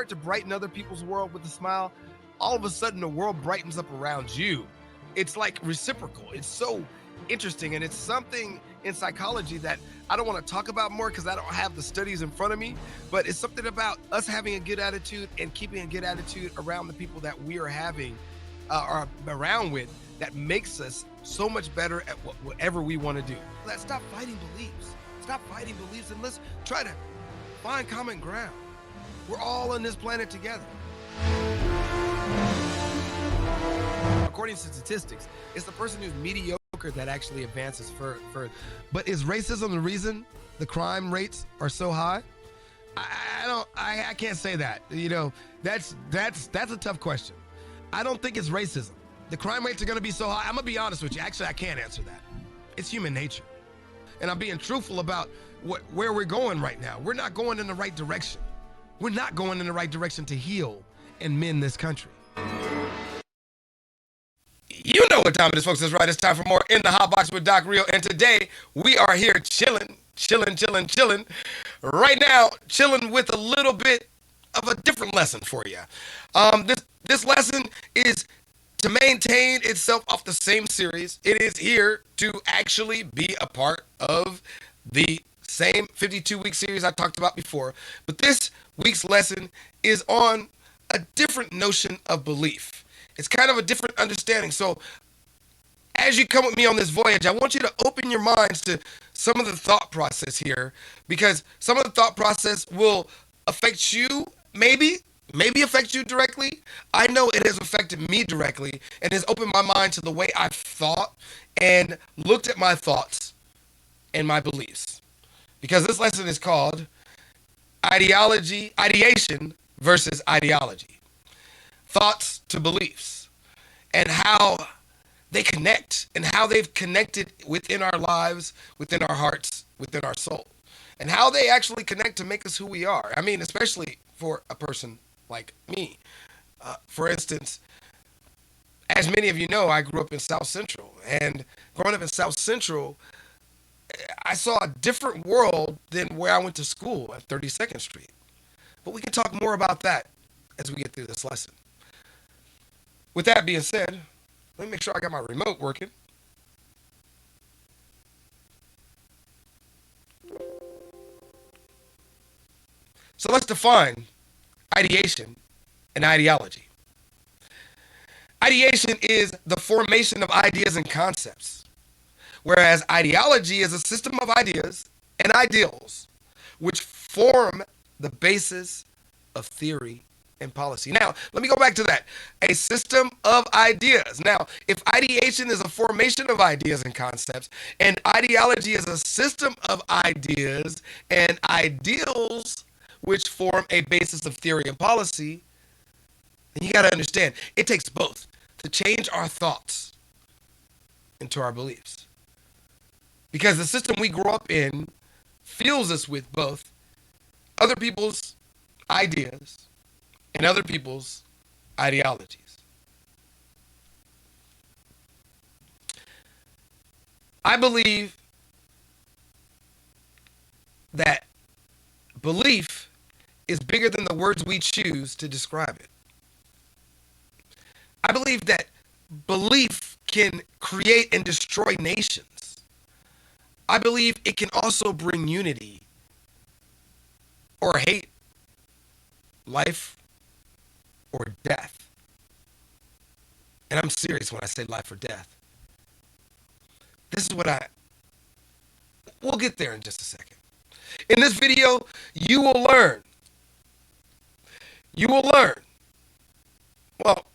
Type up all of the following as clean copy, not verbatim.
start to brighten other people's world with a smile, all of a sudden the world brightens up around you. It's like reciprocal. It's so interesting, and it's something in psychology that I don't want to talk about more because I don't have the studies in front of me, but it's something about us having a good attitude and keeping a good attitude around the people that we are having or around with that makes us so much better at whatever we want to do. Let's stop fighting beliefs. Stop fighting beliefs and let's try to find common ground. We're all on this planet together. According to statistics, it's the person who's mediocre that actually advances further. But is racism the reason the crime rates are so high? I can't say that. You know, that's a tough question. I don't think it's racism. The crime rates are going to be so high. I'm going to be honest with you. Actually, I can't answer that. It's human nature. And I'm being truthful about where we're going right now. We're not going in the right direction. We're not going in the right direction to heal and mend this country. You know what time it is, folks. That's right. It's time for more In the Hot Box with Doc Reo. And today we are here chilling right now, chilling with a little bit of a different lesson for you. This lesson is to maintain itself off the same series. It is here to actually be a part of the same 52-week series I talked about before. But this week's lesson is on a different notion of belief. It's kind of a different understanding. So as you come with me on this voyage, I want you to open your minds to some of the thought process here, because some of the thought process will affect you, maybe affect you directly. I know it has affected me directly and has opened my mind to the way I've thought and looked at my thoughts and my beliefs. Because this lesson is called Ideation versus Ideology. Thoughts to beliefs, and how they connect, and how they've connected within our lives, within our hearts, within our soul, and how they actually connect to make us who we are. I mean, especially for a person like me. For instance, as many of you know, I grew up in South Central, and growing up in South Central, I saw a different world than where I went to school at 32nd Street. But we can talk more about that as we get through this lesson. With that being said, let me make sure I got my remote working. So let's define ideation and ideology. Ideation is the formation of ideas and concepts, whereas ideology is a system of ideas and ideals which form the basis of theory and policy. Now, let me go back to that. A system of ideas. Now, if ideation is a formation of ideas and concepts, and ideology is a system of ideas and ideals which form a basis of theory and policy, then you got to understand, it takes both to change our thoughts into our beliefs. Because the system we grow up in fills us with both other people's ideas and other people's ideologies. I believe that belief is bigger than the words we choose to describe it. I believe that belief can create and destroy nations. I believe it can also bring unity or hate, life or death. And I'm serious when I say life or death. This is what we'll get there in just a second. In this video, you will learn. Well,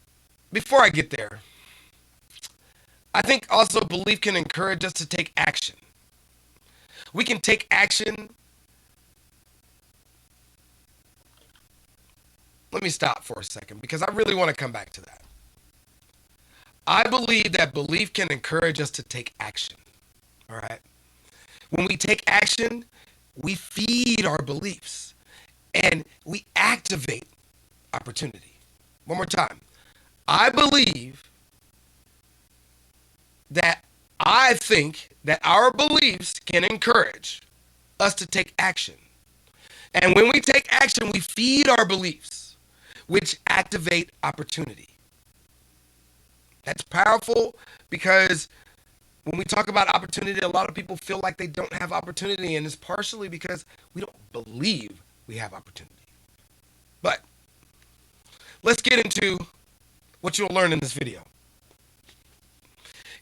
before I get there, I think also belief can encourage us to take action. We can take action. Let me stop for a second because I really want to come back to that. I believe that belief can encourage us to take action. All right. When we take action, we feed our beliefs and we activate opportunity. One more time. I think that our beliefs can encourage us to take action. And when we take action, we feed our beliefs. which activate opportunity. That's powerful because when we talk about opportunity, a lot of people feel like they don't have opportunity, and it's partially because we don't believe we have opportunity. But let's get into what you'll learn in this video.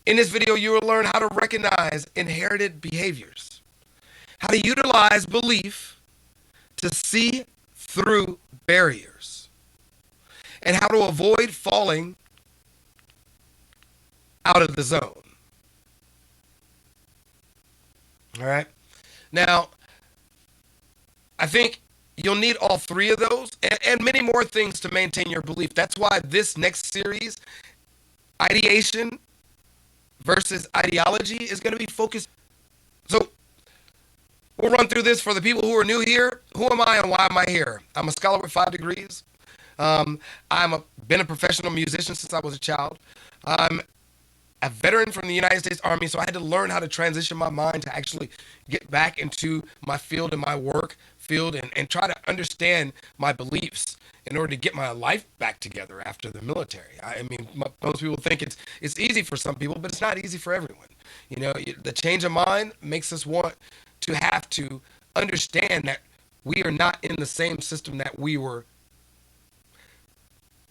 In this video, you will learn how to recognize inherited behaviors, how to utilize belief to see through barriers, and how to avoid falling out of the zone. All right. Now, I think you'll need all three of those and many more things to maintain your belief. That's why this next series, Ideation versus Ideology, is going to be focused. So we'll run through this for the people who are new here. Who am I and why am I here? I'm a scholar with 5 degrees. Been a professional musician since I was a child. I'm a veteran from the United States Army, so I had to learn how to transition my mind to actually get back into my field and my work field and try to understand my beliefs in order to get my life back together after the military. I mean, most people think it's easy for some people, but it's not easy for everyone. You know, the change of mind makes us want to have to understand that we are not in the same system that we were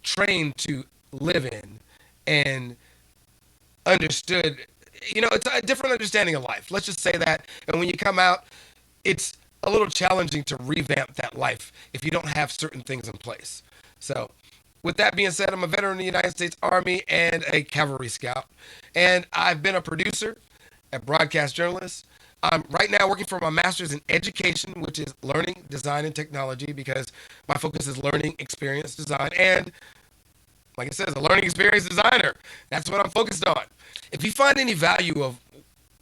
trained to live in and understood. You know, it's a different understanding of life. Let's just say that. And when you come out, it's a little challenging to revamp that life if you don't have certain things in place. So with that being said, I'm a veteran of the United States Army and a cavalry scout. And I've been a producer, a broadcast journalist. I'm right now working for my master's in education, which is learning, design, and technology, because my focus is learning, experience, design, and like it says, a learning experience designer. That's what I'm focused on. If you find any value of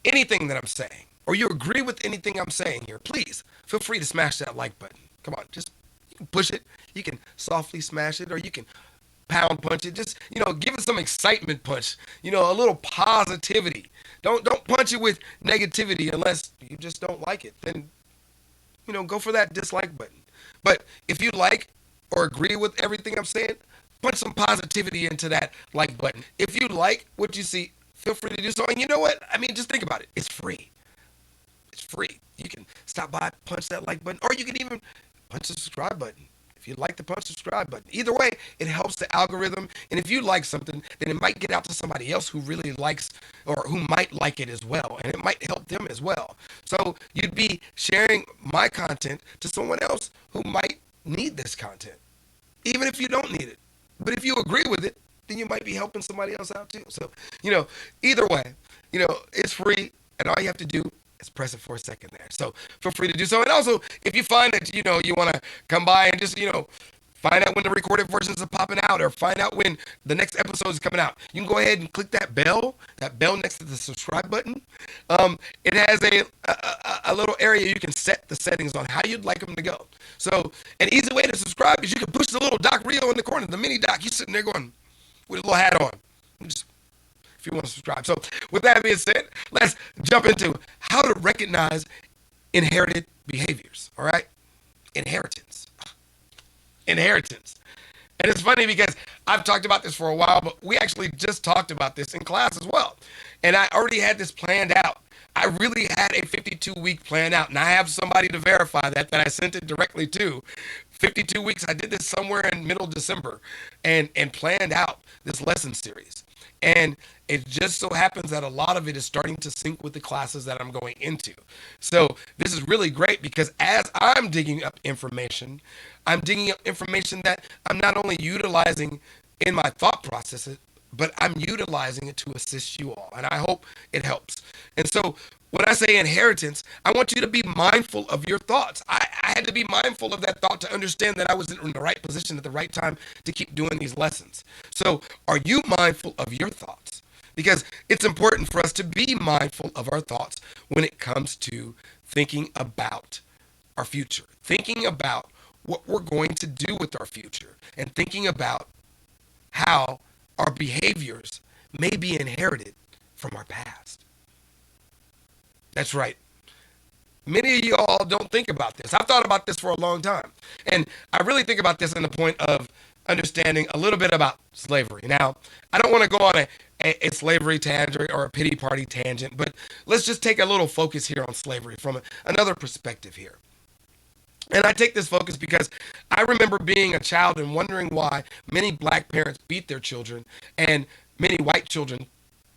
anything that I'm saying, or you agree with anything I'm saying here, please feel free to smash that like button. Come on, just you can push it. You can softly smash it, or you can pound punch it. Just, you know, give it some excitement punch. You know, a little positivity. Don't punch it with negativity unless you just don't like it. Then, you know, go for that dislike button. But if you like or agree with everything I'm saying, put some positivity into that like button. If you like what you see, feel free to do so. And you know what? I mean, just think about it. It's free. It's free. You can stop by, punch that like button, or you can even punch the subscribe button. If you like the punch subscribe button. Either way, it helps the algorithm. And if you like something, then it might get out to somebody else who really likes or who might like it as well. And it might help them as well. So you'd be sharing my content to someone else who might need this content, even if you don't need it. But if you agree with it, then you might be helping somebody else out too. So, you know, either way, you know, it's free, and all you have to do is press it for a second there. So feel free to do so. And also, if you find that, you know, you want to come by and just, you know, find out when the recorded versions are popping out, or find out when the next episode is coming out, you can go ahead and click that bell next to the subscribe button. It has a little area you can set the settings on how you'd like them to go. So an easy way to subscribe is you can push the little Doc Reo in the corner, the mini Doc. You're sitting there going with a little hat on. Just, if you want to subscribe. So with that being said, let's jump into how to recognize inherited behaviors. All right? Inheritance. And it's funny because I've talked about this for a while, but we actually just talked about this in class as well. And I already had this planned out. I really had a 52-week plan out, and I have somebody to verify that I sent it directly to. 52 weeks, I did this somewhere in middle December and planned out this lesson series. And it just so happens that a lot of it is starting to sync with the classes that I'm going into. So this is really great because as I'm digging up information, I'm digging up information that I'm not only utilizing in my thought processes, but I'm utilizing it to assist you all. And I hope it helps. And so when I say inheritance, I want you to be mindful of your thoughts. I had to be mindful of that thought to understand that I was in the right position at the right time to keep doing these lessons. So are you mindful of your thoughts? Because it's important for us to be mindful of our thoughts when it comes to thinking about our future, thinking about what we're going to do with our future, and thinking about how our behaviors may be inherited from our past. That's right. Many of you all don't think about this. I've thought about this for a long time. And I really think about this in the point of understanding a little bit about slavery. Now, I don't want to go on a slavery tangent or a pity party tangent, but let's just take a little focus here on slavery from another perspective here. And I take this focus because I remember being a child and wondering why many black parents beat their children and many white children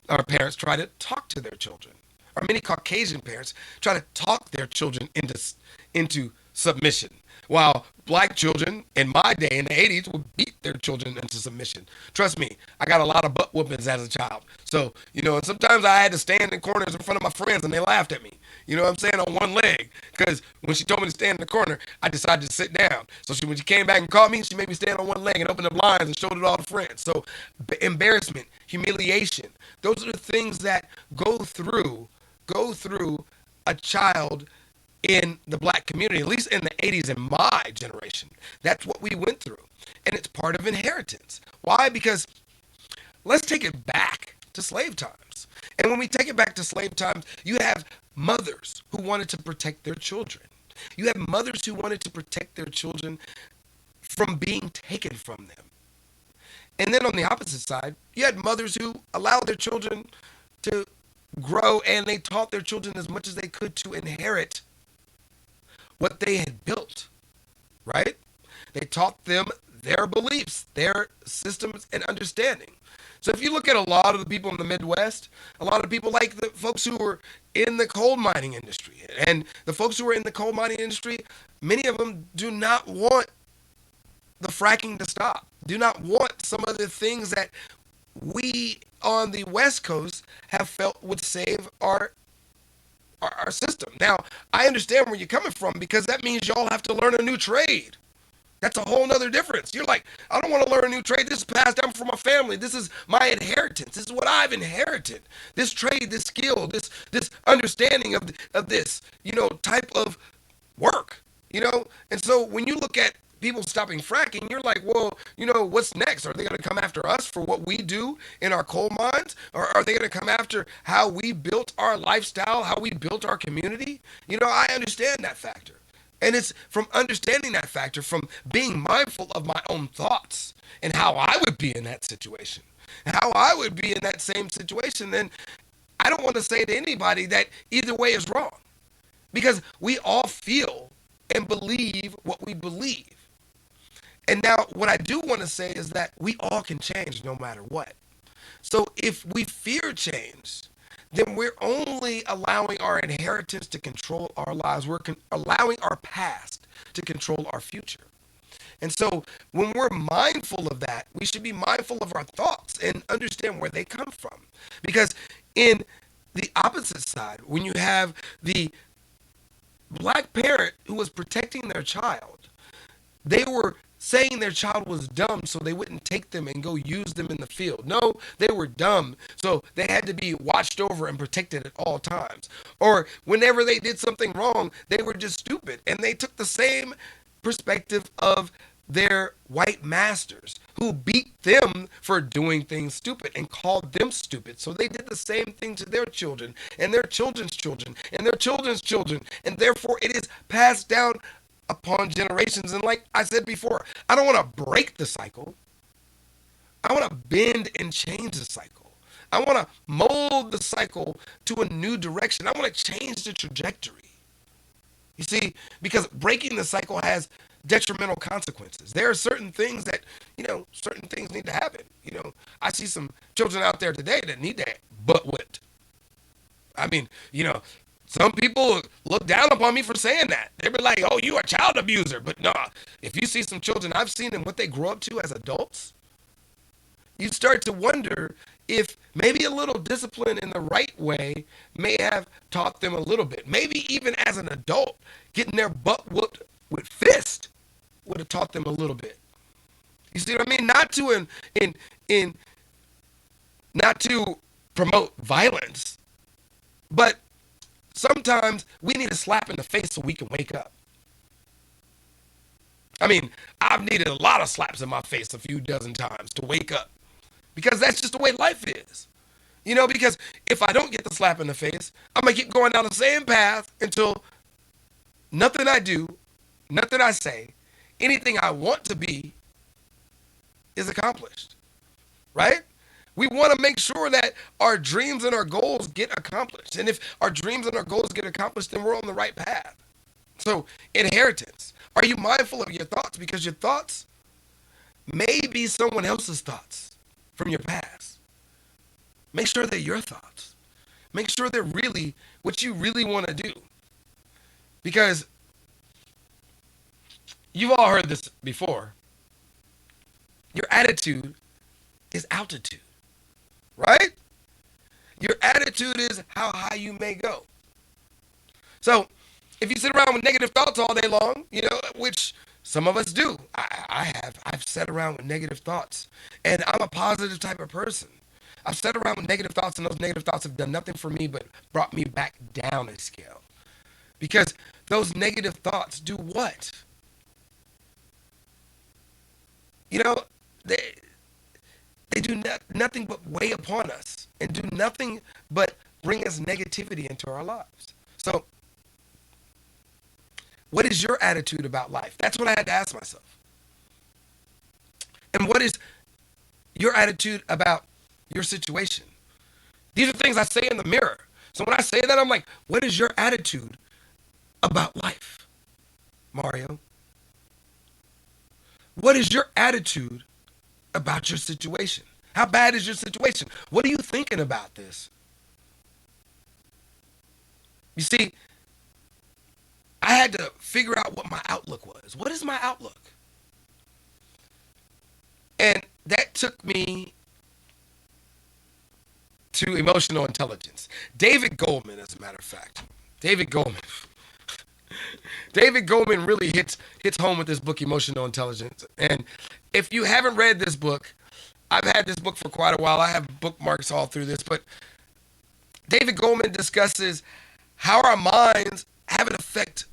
or parents try to talk to their children. Or many Caucasian parents try to talk their children into submission. While black children in my day in the 80s would beat their children into submission. Trust me, I got a lot of butt whoopings as a child. So, and sometimes I had to stand in corners in front of my friends and they laughed at me. You know what I'm saying? On one leg. Because when she told me to stand in the corner, I decided to sit down. So when she came back and caught me, she made me stand on one leg and open the blinds and showed it all to friends. So embarrassment, humiliation, those are the things that go through a child in the black community, at least in the 80s in my generation. That's what we went through. And it's part of inheritance. Why? Because let's take it back to slave times. And when we take it back to slave times, you have mothers who wanted to protect their children. You have mothers who wanted to protect their children from being taken from them. And then on the opposite side, you had mothers who allowed their children to grow and they taught their children as much as they could to inherit what they had built, right? They taught them their beliefs, their systems and understanding. So if you look at a lot of the people in the Midwest, a lot of people like the folks who were in the coal mining industry. And the folks who are in the coal mining industry, many of them do not want the fracking to stop, do not want some of the things that we on the West Coast have felt would save our system. Now, I understand where you're coming from because that means y'all have to learn a new trade. That's a whole nother difference. You're like, I don't want to learn a new trade. This is passed down from my family. This is my inheritance. This is what I've inherited. This trade, this skill, this understanding of this, type of work, And so when you look at people stopping fracking, you're like, well, what's next? Are they going to come after us for what we do in our coal mines? Or are they going to come after how we built our lifestyle, how we built our community? I understand that factor. And it's from understanding that factor, from being mindful of my own thoughts and how I would be in that situation, how I would be in that same situation. Then I don't want to say to anybody that either way is wrong because we all feel and believe what we believe. And now what I do want to say is that we all can change no matter what. So if we fear change, then we're only allowing our inheritance to control our lives. We're allowing our past to control our future. And so when we're mindful of that, we should be mindful of our thoughts and understand where they come from. Because in the opposite side, when you have the black parent who was protecting their child, they were saying their child was dumb so they wouldn't take them and go use them in the field. No, they were dumb, so they had to be watched over and protected at all times. Or whenever they did something wrong, they were just stupid. And they took the same perspective of their white masters who beat them for doing things stupid and called them stupid. So they did the same thing to their children and their children's children and their children's children. And therefore it is passed down upon generations. And like I said before, I don't want to break the cycle. I want to bend and change the cycle. I want to mold the cycle to a new direction. I want to change the trajectory. You see, because breaking the cycle has detrimental consequences. There are certain things that, certain things need to happen. I see some children out there today that need that butt whipped. I mean, some people look down upon me for saying that. They be like, oh, you a child abuser. But no, if you see some children I've seen and what they grow up to as adults, you start to wonder if maybe a little discipline in the right way may have taught them a little bit. Maybe even as an adult, getting their butt whooped with fist would have taught them a little bit. You see what I mean? Not to promote violence, but sometimes we need a slap in the face so we can wake up. I mean, I've needed a lot of slaps in my face a few dozen times to wake up because that's just the way life is. Because if I don't get the slap in the face, I'm going to keep going down the same path until nothing I do, nothing I say, anything I want to be is accomplished, right? We want to make sure that our dreams and our goals get accomplished. And if our dreams and our goals get accomplished, then we're on the right path. So, inheritance. Are you mindful of your thoughts? Because your thoughts may be someone else's thoughts from your past. Make sure they're your thoughts. Make sure they're really what you really want to do. Because you've all heard this before. Your attitude is altitude, right? Your attitude is how high you may go. So, if you sit around with negative thoughts all day long, which some of us do, I've sat around with negative thoughts, and I'm a positive type of person. I've sat around with negative thoughts, and those negative thoughts have done nothing for me but brought me back down a scale. Because those negative thoughts do what? They do nothing but weigh upon us and do nothing but bring us negativity into our lives. So, what is your attitude about life? That's what I had to ask myself. And what is your attitude about your situation? These are things I say in the mirror. So when I say that, I'm like, what is your attitude about life, Mario? What is your attitude about your situation? How bad is your situation? What are you thinking about this? You see, I had to figure out what my outlook was. What is my outlook? And that took me to emotional intelligence. David Goldman, as a matter of fact. David Goldman really hits home with this book, Emotional Intelligence. And if you haven't read this book, I've had this book for quite a while. I have bookmarks all through this, but David Goldman discusses how our minds have an effect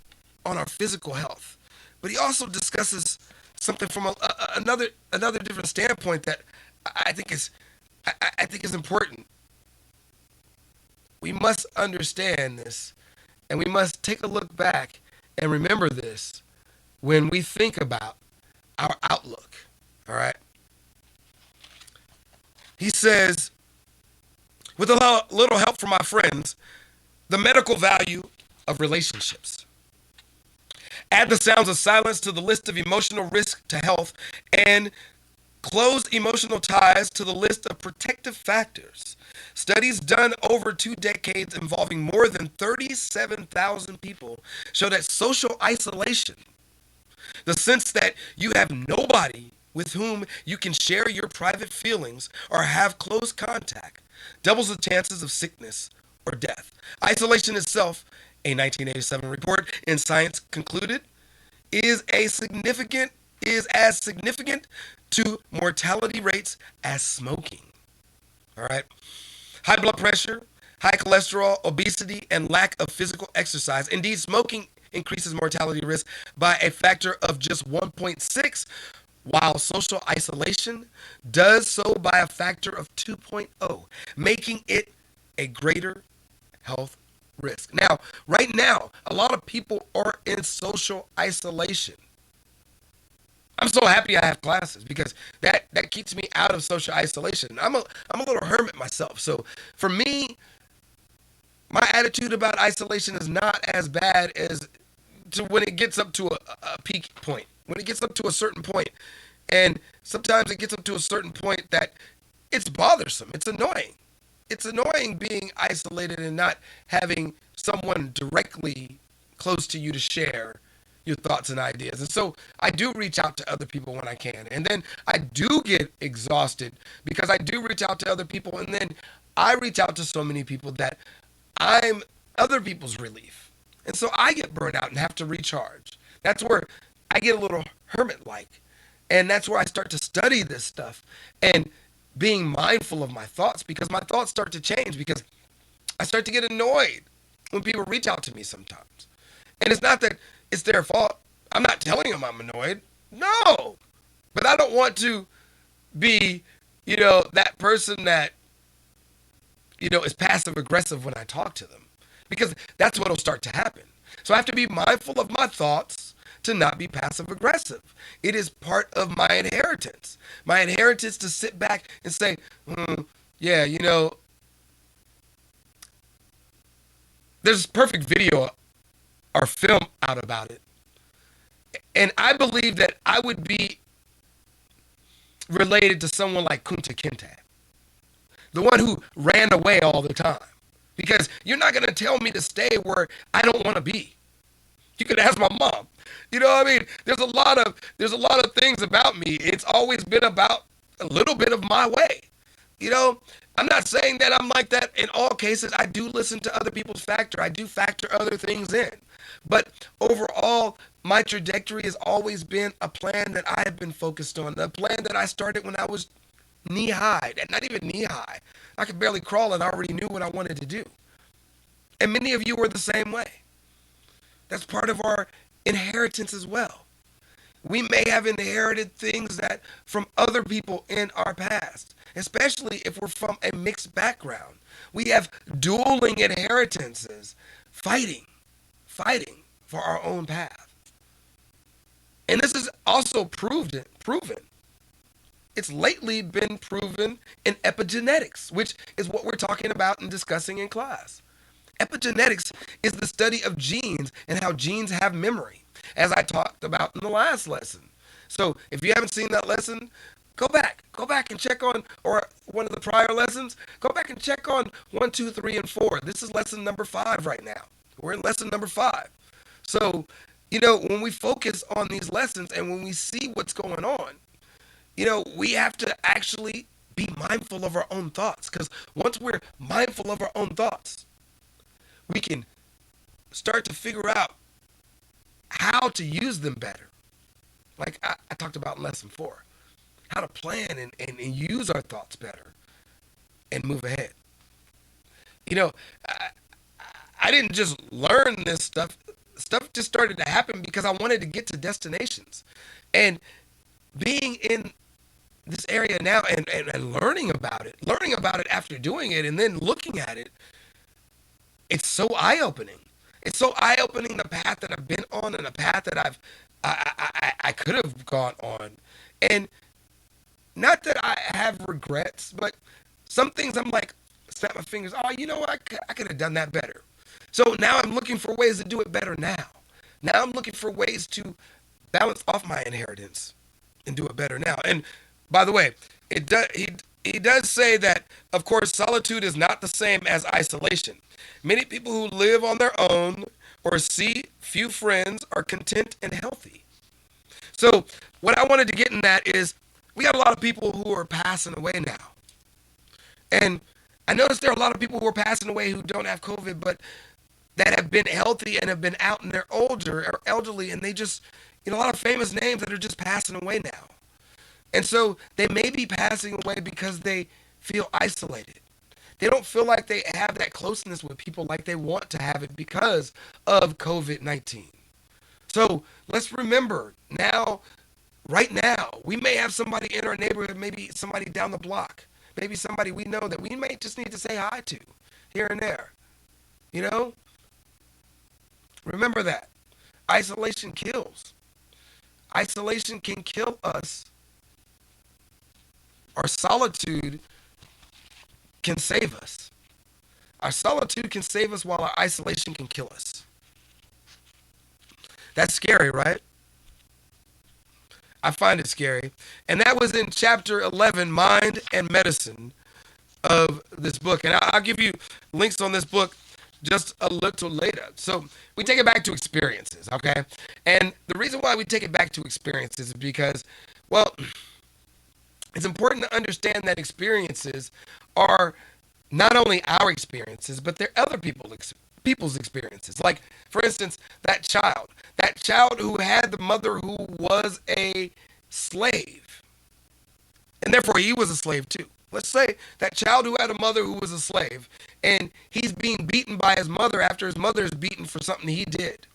on our physical health. But he also discusses something from another different standpoint that I think is important. We must understand this, and we must take a look back and remember this when we think about our outlook. All right. He says, with a little help from my friends, the medical value of relationships. Add the sounds of silence to the list of emotional risk to health, and close emotional ties to the list of protective factors. Studies done over 2 decades involving more than 37,000 people show that social isolation, the sense that you have nobody with whom you can share your private feelings or have close contact, doubles the chances of sickness or death. Isolation itself, a 1987 report in Science concluded, is as significant to mortality rates as smoking. All right. High blood pressure, high cholesterol, obesity, and lack of physical exercise. Indeed, smoking increases mortality risk by a factor of just 1.6, while social isolation does so by a factor of 2.0, making it a greater health risk. Now, right now, a lot of people are in social isolation. I'm so happy I have classes because that keeps me out of social isolation. I'm a little hermit myself. So for me, my attitude about isolation is not as bad as to when it gets up to a peak point. When it gets up to a certain point, and sometimes it gets up to a certain point that it's bothersome. It's annoying. It's annoying being isolated and not having someone directly close to you to share your thoughts and ideas. And so I do reach out to other people when I can. And then I do get exhausted because I do reach out to other people. And then I reach out to so many people that I'm other people's relief. And so I get burnt out and have to recharge. That's where I get a little hermit-like. And that's where I start to study this stuff and being mindful of my thoughts, because my thoughts start to change because I start to get annoyed when people reach out to me sometimes. And it's not that it's their fault. I'm not telling them I'm annoyed. No. But I don't want to be, that person that, is passive aggressive when I talk to them, because that's what'll start to happen. So I have to be mindful of my thoughts, to not be passive aggressive. It is part of my inheritance. My inheritance to sit back and say, yeah, there's perfect video or film out about it. And I believe that I would be related to someone like Kunta Kinte, the one who ran away all the time. Because you're not going to tell me to stay where I don't want to be. You could ask my mom. You know what I mean? There's a lot of things about me. It's always been about a little bit of my way. You know, I'm not saying that I'm like that in all cases. I do listen to other people's factor. I do factor other things in. But overall, my trajectory has always been a plan that I have been focused on. The plan that I started when I was knee high, and not even knee high. I could barely crawl and I already knew what I wanted to do. And many of you were the same way. That's part of our inheritance as well. We may have inherited things that from other people in our past, especially if we're from a mixed background. We have dueling inheritances, fighting for our own path. And this is also proven. It's lately been proven in epigenetics, which is what we're talking about and discussing in class. Epigenetics is the study of genes and how genes have memory, as I talked about in the last lesson. So if you haven't seen that lesson, go back and check on, or one of the prior lessons, go back and check on 1, 2, 3, and 4. This is lesson number 5 right now. We're in lesson number 5. So, when we focus on these lessons and when we see what's going on, we have to actually be mindful of our own thoughts. Because once we're mindful of our own thoughts, we can start to figure out how to use them better. Like I talked about in lesson 4, how to plan and use our thoughts better and move ahead. I didn't just learn this stuff. Stuff just started to happen because I wanted to get to destinations. And being in this area now and learning about it after doing it and then looking at it, it's so eye-opening. It's so eye-opening, the path that I've been on and the path that I could have gone on. And not that I have regrets, but some things I'm like, snap my fingers, oh, you know what, I could have done that better. So now I'm looking for ways to do it better now. Now I'm looking for ways to balance off my inheritance and do it better now. And by the way, he does say that, of course, solitude is not the same as isolation. Many people who live on their own or see few friends are content and healthy. So what I wanted to get in that is we got a lot of people who are passing away now. And I noticed there are a lot of people who are passing away who don't have COVID, but that have been healthy and have been out and they're older or elderly, and they just, a lot of famous names that are just passing away now. And so they may be passing away because they feel isolated. They don't feel like they have that closeness with people like they want to have it because of COVID-19. So let's remember now, right now, we may have somebody in our neighborhood, maybe somebody down the block, maybe somebody we know that we may just need to say hi to here and there. Remember that. Isolation kills. Isolation can kill us. Our solitude can save us. Our solitude can save us while our isolation can kill us. That's scary, right? I find it scary. And that was in chapter 11, Mind and Medicine, of this book. And I'll give you links on this book just a little later. So we take it back to experiences, okay? And the reason why we take it back to experiences is because, well, it's important to understand that experiences are not only our experiences, but they're other people's experiences. Like, for instance, that child who had the mother who was a slave, and therefore he was a slave too. Let's say that child who had a mother who was a slave, and he's being beaten by his mother after his mother is beaten for something he did.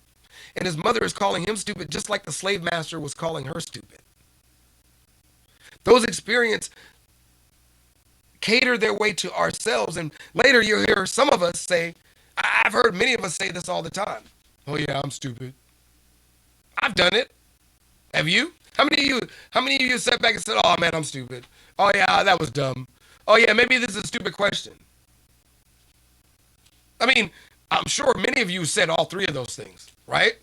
And his mother is calling him stupid just like the slave master was calling her stupid. Those experiences cater their way to ourselves. And later you'll hear some of us say, I've heard many of us say this all the time. Oh yeah, I'm stupid. I've done it. Have you? How many of you sat back and said, "Oh man, I'm stupid. Oh yeah, that was dumb. Oh yeah, maybe this is a stupid question." I mean, I'm sure many of you said all three of those things, right?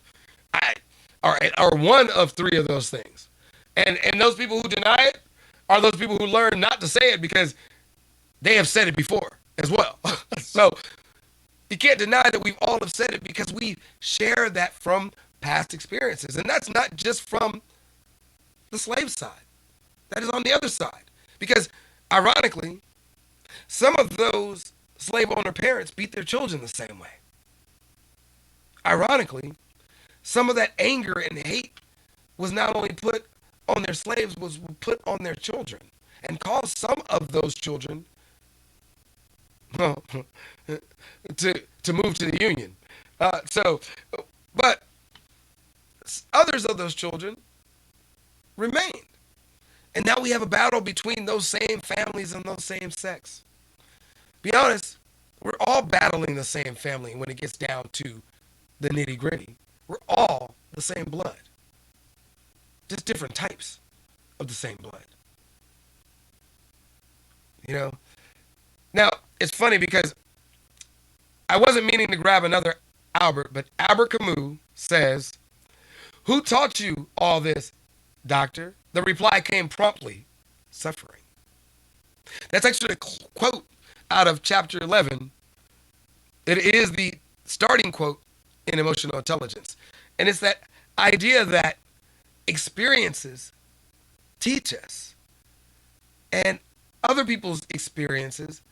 I, or one of three of those things, and those people who deny it are those people who learn not to say it because they have said it before as well. So you can't deny that we've all have said it because we share that from past experiences, and that's not just from the slave side. That is on the other side, because ironically, some of those slave owner parents beat their children the same way. Ironically, some of that anger and hate was not only put on their slaves, was put on their children and caused some of those children well, to move to the Union. But others of those children remained. And now we have a battle between those same families and those same sects. Be honest, we're all battling the same family when it gets down to the nitty gritty. We're all the same blood, just different types of the same blood. You know. Now it's funny because I wasn't meaning to grab another Albert, but Albert Camus says, "Who taught you all this, doctor?" The reply came promptly, "Suffering." That's actually a quote out of chapter 11. It is the starting quote in emotional intelligence. And it's that idea that experiences teach us, and other people's experiences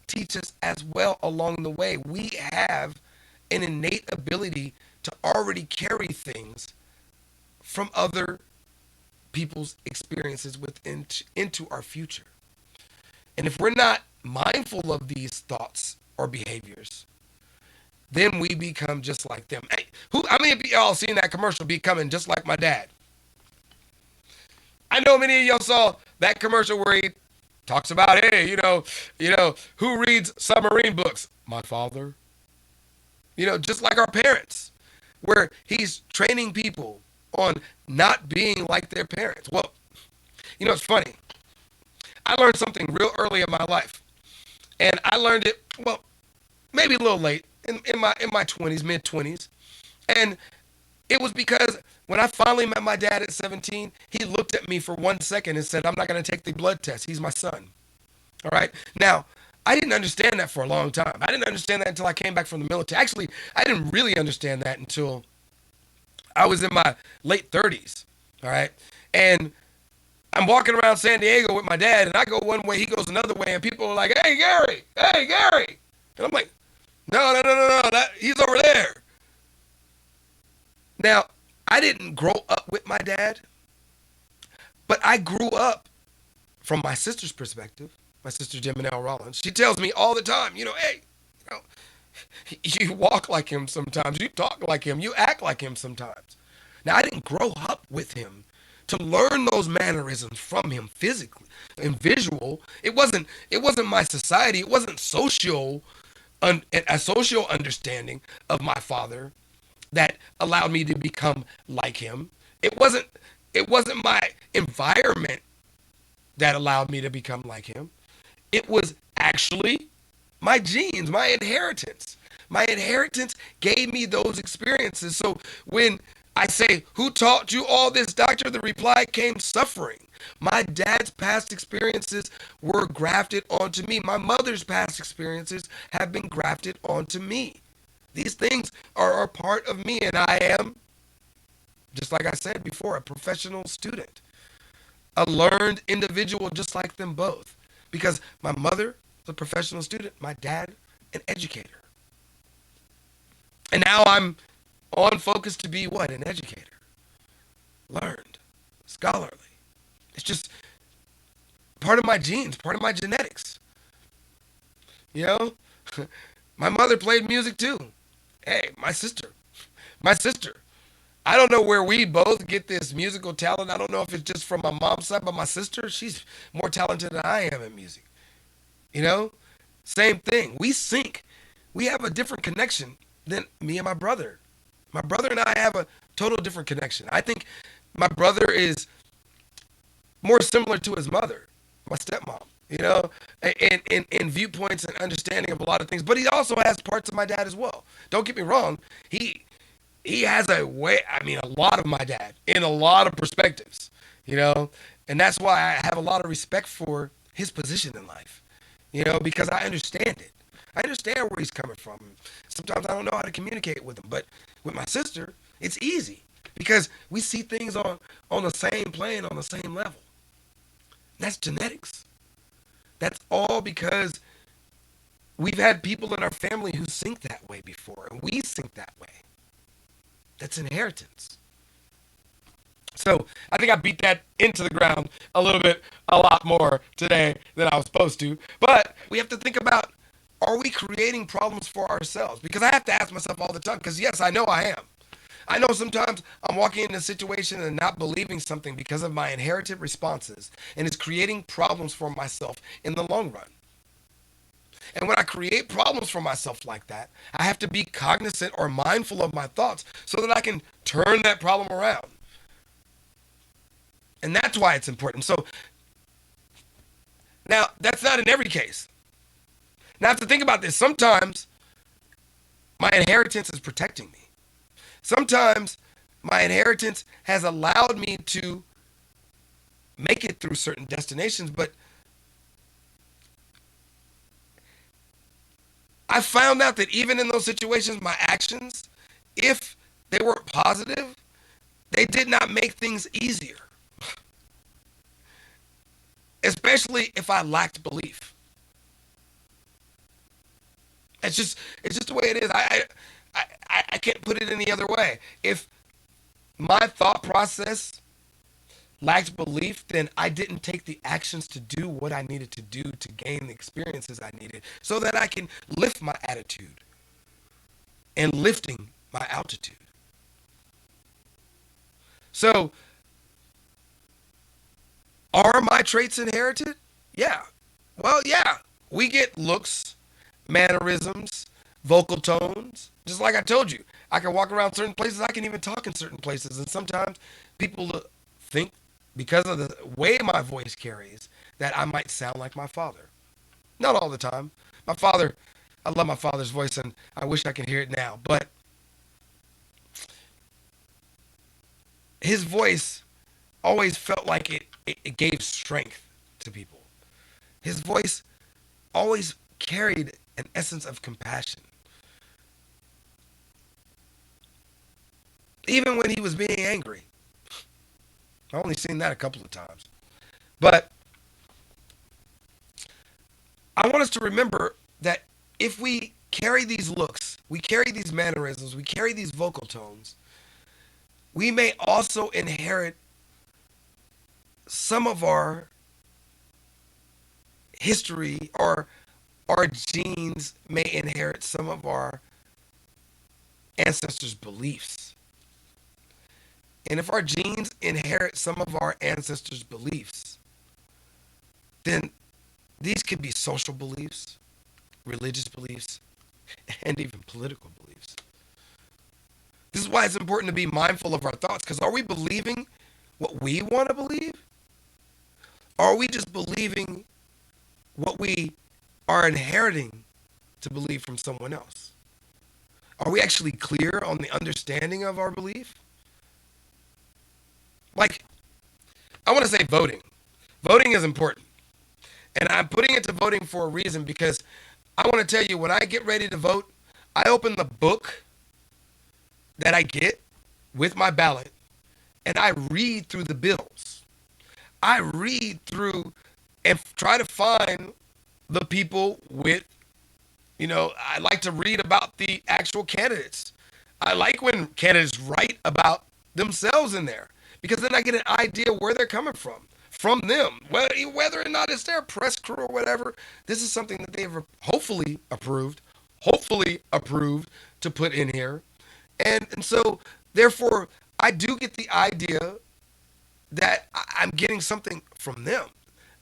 teach us as well along the way. We have an innate ability to already carry things from other people's experiences within into our future. And if we're not mindful of these thoughts or behaviors, then we become just like them. Hey, how many of y'all seen that commercial, Becoming Just Like My Dad? I know many of y'all saw that commercial where he talks about, hey, who reads submarine books? My father. Just like our parents, where he's training people on not being like their parents. Well, it's funny. I learned something real early in my life, and I learned it, well, maybe a little late in my 20s, mid 20s, and it was because when I finally met my dad at 17, he looked at me for 1 second and said, "I'm not going to take the blood test. He's my son." All right. Now, I didn't understand that for a long time. I didn't understand that until I came back from the military. Actually, I didn't really understand that until I was in my late 30s. All right. And I'm walking around San Diego with my dad, and I go one way, he goes another way, and people are like, "Hey, Gary, hey, Gary." And I'm like, "No, no, no, no, no, he's over there." Now, I didn't grow up with my dad, but I grew up from my sister's perspective. My sister, Jiminelle Rollins, she tells me all the time, "Hey, you, know, you walk like him sometimes, you talk like him, you act like him sometimes." Now, I didn't grow up with him to learn those mannerisms from him physically and visual. It wasn't my society. It wasn't a social understanding of my father that allowed me to become like him. It wasn't my environment that allowed me to become like him. It was actually my genes, my inheritance. My inheritance gave me those experiences. So when I say, "Who taught you all this, doctor?" the reply came, "Suffering." My dad's past experiences were grafted onto me. My mother's past experiences have been grafted onto me. These things are a part of me, and I am, just like I said before, a professional student, a learned individual just like them both. Because my mother was a professional student, my dad, an educator. And now I'm on focus to be what? An educator. Learned, scholarly. It's just part of my genes, part of my genetics. You know? My mother played music too. Hey, my sister. I don't know where we both get this musical talent. I don't know if it's just from my mom's side, but my sister, she's more talented than I am in music. You know? Same thing. We sync. We have a different connection than me and my brother. My brother and I have Total different connection. I think my brother is more similar to his mother, my stepmom, you know, in viewpoints and understanding of a lot of things. But he also has parts of my dad as well. Don't get me wrong. He has a way, I mean, a lot of my dad in a lot of perspectives, you know, and that's why I have a lot of respect for his position in life, you know, because I understand it. I understand where he's coming from. Sometimes I don't know how to communicate with him, but with my sister, it's easy because we see things on the same plane, on the same level. That's genetics. That's all because we've had people in our family who think that way before, and we think that way. That's inheritance. So I think I beat that into the ground a little bit, a lot more today than I was supposed to. But we have to think about, are we creating problems for ourselves? Because I have to ask myself all the time, because yes, I know I am. I know sometimes I'm walking into a situation and not believing something because of my inherited responses, and it's creating problems for myself in the long run. And when I create problems for myself like that, I have to be cognizant or mindful of my thoughts so that I can turn that problem around. And that's why it's important. So now that's not in every case. Now I have to think about this. Sometimes my inheritance is protecting me. Sometimes my inheritance has allowed me to make it through certain destinations, but I found out that even in those situations, my actions, if they weren't positive, they did not make things easier, especially if I lacked belief. It's just the way it is. I can't put it any other way. If my thought process lacked belief, then I didn't take the actions to do what I needed to do to gain the experiences I needed so that I can lift my attitude and lifting my altitude. So, are my traits inherited? Yeah. Well, yeah. We get looks, mannerisms, vocal tones. Just like I told you, I can walk around certain places. I can even talk in certain places. And sometimes people think because of the way my voice carries that I might sound like my father. Not all the time. My father, I love my father's voice and I wish I could hear it now. But his voice always felt like it gave strength to people. His voice always carried an essence of compassion. Even when he was being angry. I've only seen that a couple of times. But I want us to remember that if we carry these looks, we carry these mannerisms, we carry these vocal tones, we may also inherit some of our history, or our genes may inherit some of our ancestors' beliefs. And if our genes inherit some of our ancestors' beliefs, then these could be social beliefs, religious beliefs, and even political beliefs. This is why it's important to be mindful of our thoughts, because are we believing what we want to believe? Or are we just believing what we are inheriting to believe from someone else? Are we actually clear on the understanding of our belief? Like, I want to say voting. Voting is important. And I'm putting it to voting for a reason because I want to tell you, when I get ready to vote, I open the book that I get with my ballot and I read through the bills. I read through and try to find the people with, I like to read about the actual candidates. I like when candidates write about themselves in there because then I get an idea where they're coming from them. Whether or not it's their press crew or whatever, this is something that they've hopefully approved to put in here. And so, therefore, I do get the idea that I'm getting something from them.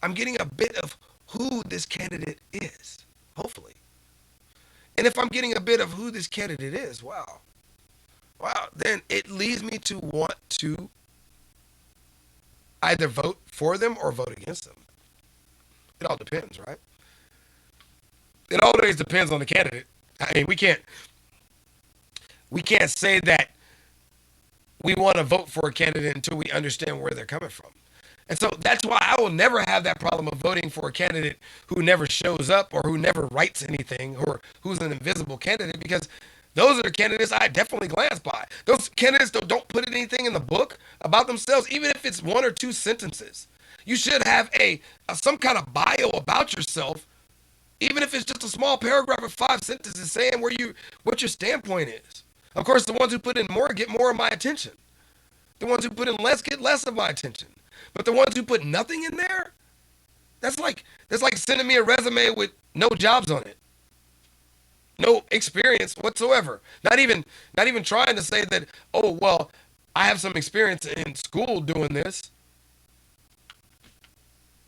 I'm getting a bit of who this candidate is, hopefully. And if I'm getting a bit of who this candidate is, wow, wow, then it leads me to want to either vote for them or vote against them. It all depends, right? It always depends on the candidate. I mean, we can't say that we want to vote for a candidate until we understand where they're coming from. And so that's why I will never have that problem of voting for a candidate who never shows up or who never writes anything or who's an invisible candidate, because those are the candidates I definitely glance by. Those candidates don't put anything in the book about themselves, even if it's one or two sentences. You should have some kind of bio about yourself, even if it's just a small paragraph of 5 sentences saying what your standpoint is. Of course, the ones who put in more get more of my attention. The ones who put in less get less of my attention. But the ones who put nothing in there, that's like sending me a resume with no jobs on it, no experience whatsoever. Not even trying to say that, oh well, I have some experience in school doing this.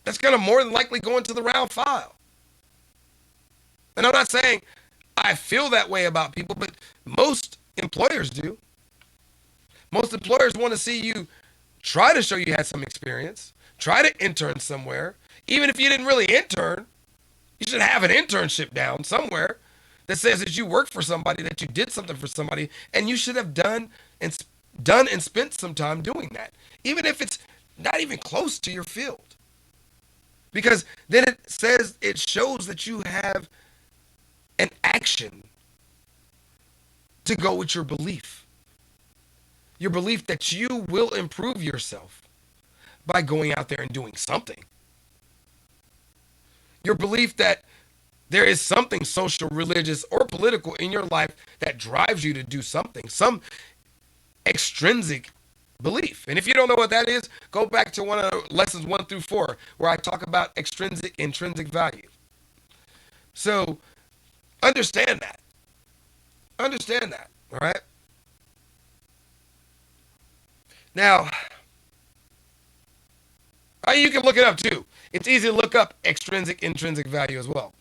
That's gonna more than likely go into the round file. And I'm not saying I feel that way about people, but most employers do. Most employers want to see you try to show you had some experience, try to intern somewhere. Even if you didn't really intern, you should have an internship down somewhere that says that you worked for somebody, that you did something for somebody, and you should have done and spent some time doing that, even if it's not even close to your field. Because then it shows that you have an action to go with your belief. Your belief that you will improve yourself by going out there and doing something. Your belief that there is something social, religious, or political in your life that drives you to do something, some extrinsic belief. And if you don't know what that is, go back to one of the lessons 1 through 4, where I talk about extrinsic, intrinsic value. So understand that. Understand that. All right. Now, you can look it up too. It's easy to look up extrinsic, intrinsic value as well.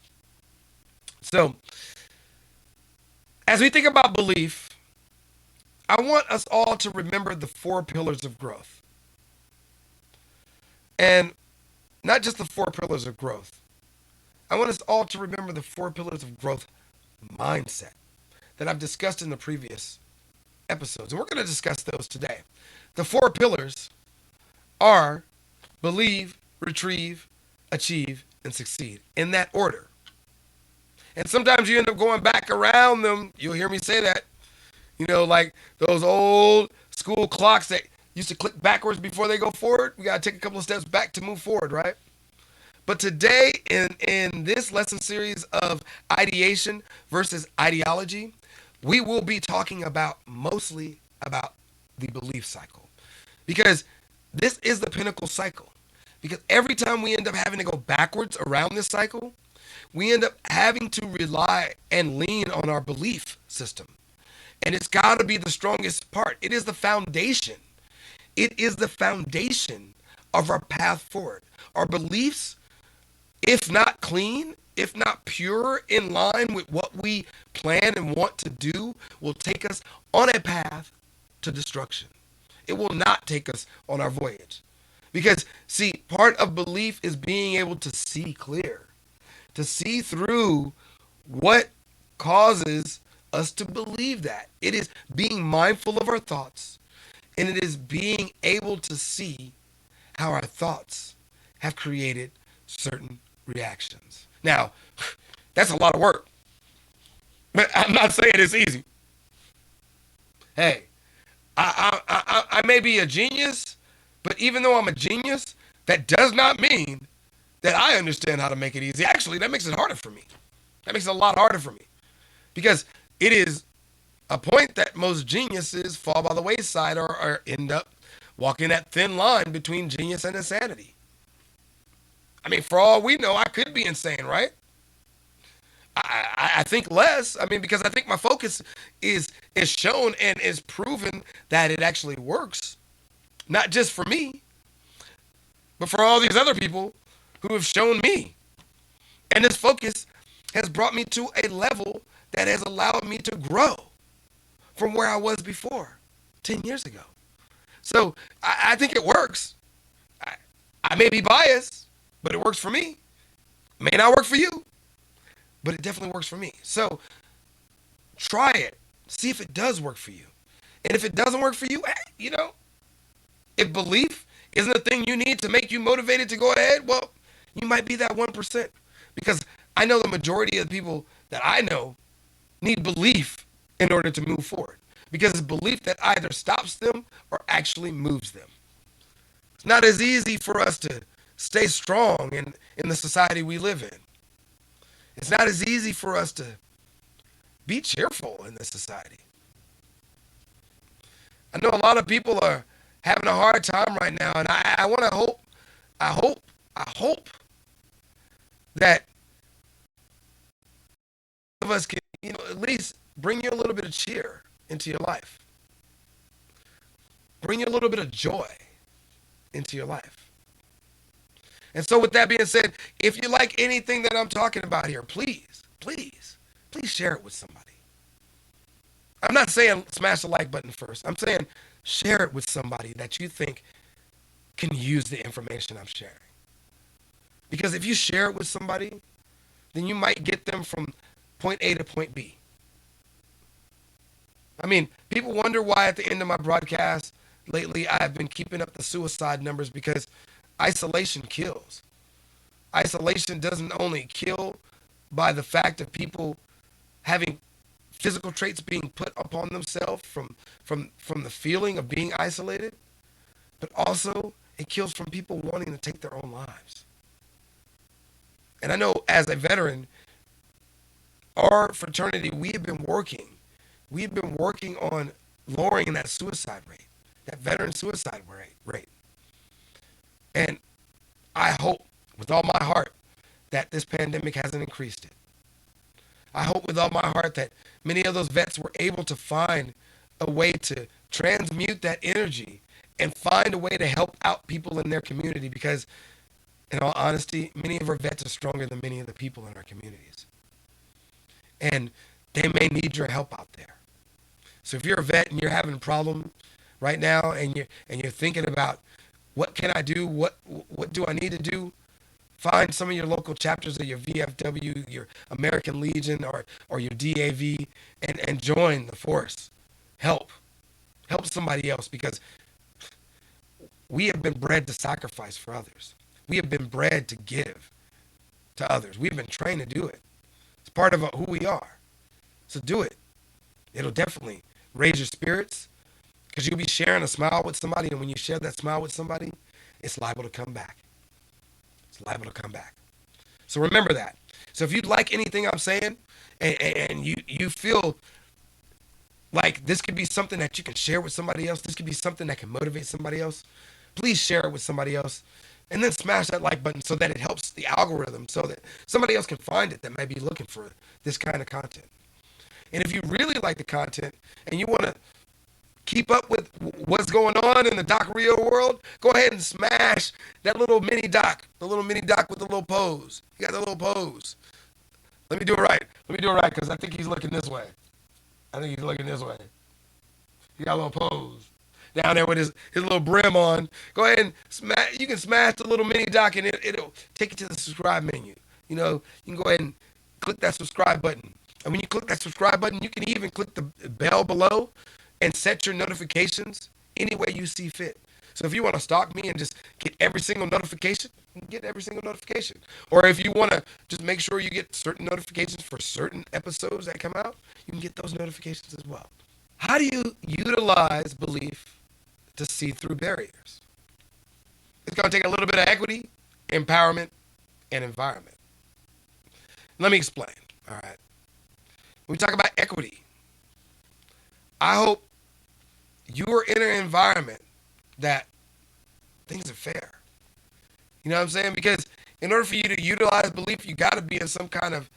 So, as we think about belief, I want us all to remember the 4 pillars of growth. And not just the 4 pillars of growth. I want us all to remember the 4 pillars of growth mindset that I've discussed in the previous episodes. And we're going to discuss those today. The 4 pillars are believe, retrieve, achieve, and succeed, in that order. And sometimes you end up going back around them. You'll hear me say that. Like those old school clocks that used to click backwards before they go forward. We got to take a couple of steps back to move forward, right? But today, in this lesson series of ideation versus ideology, we will be talking mostly about the belief cycle. Because this is the pinnacle cycle. Because every time we end up having to go backwards around this cycle, we end up having to rely and lean on our belief system. And it's got to be the strongest part. It is the foundation. It is the foundation of our path forward. Our beliefs, if not clean, if not pure, in line with what we plan and want to do, will take us on a path to destruction. It will not take us on our voyage. Because, see, part of belief is being able to see clear, to see through what causes us to believe that. It is being mindful of our thoughts, and it is being able to see how our thoughts have created certain reactions. Now, that's a lot of work, but I'm not saying it's easy. Hey, I may be a genius, but even though I'm a genius, that does not mean that I understand how to make it easy. Actually, that makes it harder for me. That makes it a lot harder for me. Because it is a point that most geniuses fall by the wayside, or end up walking that thin line between genius and insanity. I mean, for all we know, I could be insane, right? I think less. I mean, because I think my focus is shown and is proven that it actually works. Not just for me, but for all these other people who have shown me. And this focus has brought me to a level that has allowed me to grow from where I was before 10 years ago. So I think it works. I, I may be biased, but it works for me. May not work for you, but it definitely works for me. So try it. See if it does work for you. And if it doesn't work for you, if belief isn't a thing you need to make you motivated to go ahead, well, you might be that 1%. Because I know the majority of the people that I know need belief in order to move forward. Because it's belief that either stops them or actually moves them. It's not as easy for us to stay strong in the society we live in. It's not as easy for us to be cheerful in this society. I know a lot of people are having a hard time right now, and I want to I hope that of us can, at least bring you a little bit of cheer into your life. Bring you a little bit of joy into your life. And so with that being said, if you like anything that I'm talking about here, please, please, please share it with somebody. I'm not saying smash the like button first. I'm saying share it with somebody that you think can use the information I'm sharing. Because if you share it with somebody, then you might get them from point A to point B. I mean, people wonder why at the end of my broadcast lately I've been keeping up the suicide numbers, because isolation kills. Isolation doesn't only kill by the fact of people having physical traits being put upon themselves from the feeling of being isolated, but also it kills from people wanting to take their own lives. And I know as a veteran, our fraternity, we've been working on lowering that suicide rate, that veteran suicide rate. And I hope with all my heart that this pandemic hasn't increased it. I hope with all my heart that many of those vets were able to find a way to transmute that energy and find a way to help out people in their community, because in all honesty, many of our vets are stronger than many of the people in our communities. And they may need your help out there. So if you're a vet and you're having a problem right now, and you're thinking about what can I do, what do I need to do, find some of your local chapters of your VFW, your American Legion, or your DAV, and join the force. Help somebody else, because we have been bred to sacrifice for others. We have been bred to give to others. We've been trained to do it. It's part of who we are. So do it. It'll definitely raise your spirits, because you'll be sharing a smile with somebody, and when you share that smile with somebody, it's liable to come back. It's liable to come back. So remember that. So if you'd like anything I'm saying, and you feel like this could be something that you can share with somebody else, this could be something that can motivate somebody else, please share it with somebody else. And then smash that like button so that it helps the algorithm, so that somebody else can find it that might be looking for this kind of content. And if you really like the content and you want to keep up with what's going on in the Doc Reo world, go ahead and smash that little mini doc, the little mini doc with the little pose. You got the little pose. Let me do it right. Because I think he's looking this way. He got a little pose down there with his little brim on. Go ahead and smash. You can smash the little mini doc, and it'll take you to the subscribe menu. You can go ahead and click that subscribe button. And when you click that subscribe button, you can even click the bell below and set your notifications any way you see fit. So if you want to stalk me and just get every single notification, you can get every single notification. Or if you want to just make sure you get certain notifications for certain episodes that come out, you can get those notifications as well. How do you utilize belief to see through barriers? It's going to take a little bit of equity, empowerment, and environment. Let me explain. All right. When we talk about equity, I hope you are in an environment that things are fair. You know what I'm saying? Because in order for you to utilize belief, you got to be in some kind of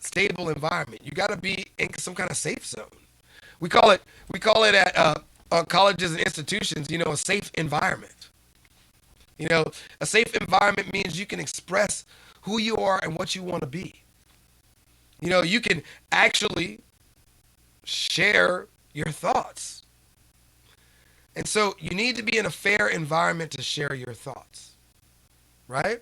stable environment. You got to be in some kind of safe zone. We call it at colleges and institutions, a safe environment. A safe environment means you can express who you are and what you want to be. You can actually share your thoughts. And so you need to be in a fair environment to share your thoughts, right?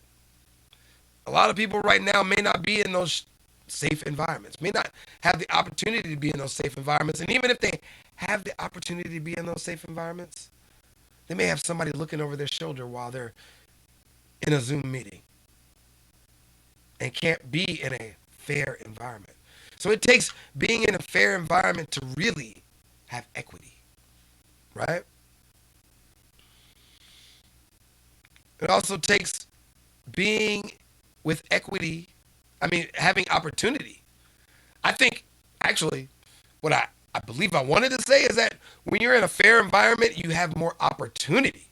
A lot of people right now may not be in those safe environments, may not have the opportunity to be in those safe environments. And even if they have the opportunity to be in those safe environments, they may have somebody looking over their shoulder while they're in a Zoom meeting and can't be in a fair environment. So it takes being in a fair environment to really have equity, right? It also takes being with equity, having opportunity. I think, actually, what I believe I wanted to say is that when you're in a fair environment, you have more opportunity.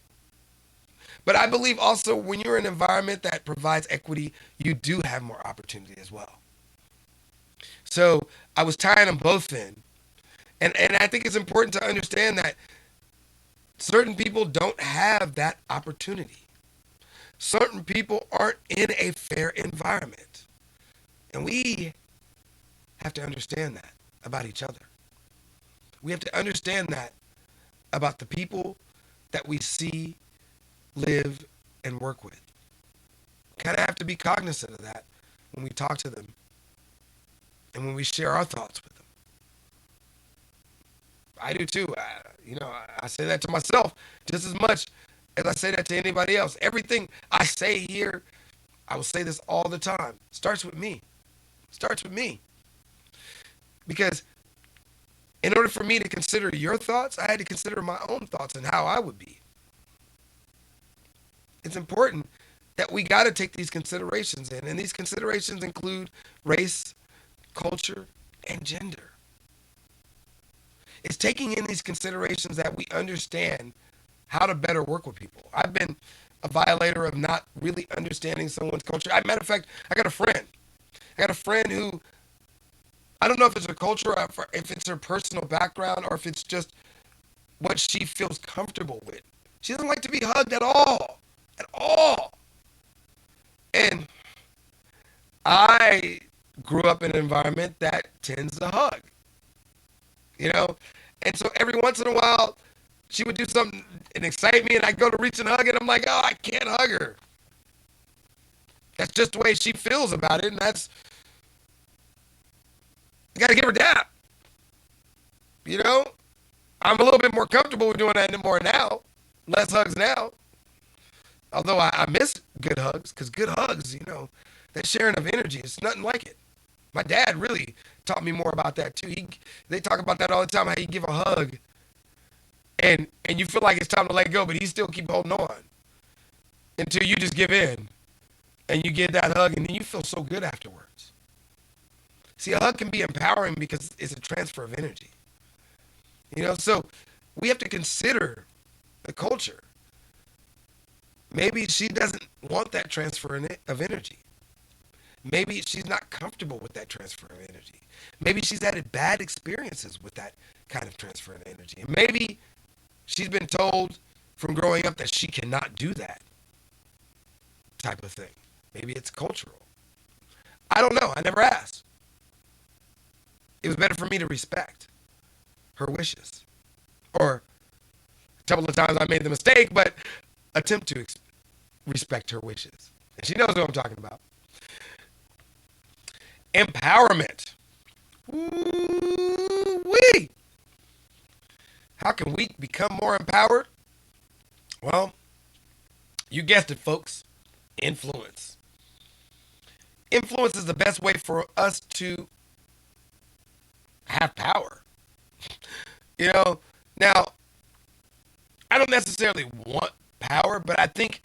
But I believe also when you're in an environment that provides equity, you do have more opportunity as well. So I was tying them both in. And I think it's important to understand that certain people don't have that opportunity. Certain people aren't in a fair environment. And we have to understand that about each other. We have to understand that about the people that we see, live, and work with. Kind of have to be cognizant of that when we talk to them and when we share our thoughts with them. I do too. I say that to myself just as much as I say that to anybody else. Everything I say here, I will say this all the time, starts with me. Starts with me. Because in order for me to consider your thoughts, I had to consider my own thoughts and how I would be. It's important that we got to take these considerations in. And these considerations include race, culture, and gender. It's taking in these considerations that we understand how to better work with people. I've been a violator of not really understanding someone's culture. As a matter of fact, I got a friend. Who, I don't know if it's her culture or if it's her personal background or if it's just what she feels comfortable with. She doesn't like to be hugged at all. At all. And I grew up in an environment that tends to hug. You know? And so every once in a while, she would do something and excite me, and I'd go to reach and hug, and I'm like, oh, I can't hug her. That's just the way she feels about it, and I got to give her that. You know? I'm a little bit more comfortable with doing that more now. Less hugs now. Although I miss good hugs, because good hugs, that sharing of energy, it's nothing like it. My dad really taught me more about that too. They talk about that all the time, how you give a hug and you feel like it's time to let go, but he still keep holding on until you just give in and you get that hug and then you feel so good afterwards. See, a hug can be empowering because it's a transfer of energy. So we have to consider the culture. Maybe she doesn't want that transfer of energy. Maybe she's not comfortable with that transfer of energy. Maybe she's had bad experiences with that kind of transfer of energy. And maybe she's been told from growing up that she cannot do that type of thing. Maybe it's cultural. I don't know. I never asked. It was better for me to respect her wishes. Or a couple of times I made the mistake, but attempt to respect her wishes. And she knows what I'm talking about. Empowerment. Ooh-wee. How can we become more empowered? Well, you guessed it, folks. Influence. Influence is the best way for us to have power. Now, I don't necessarily want power, but I think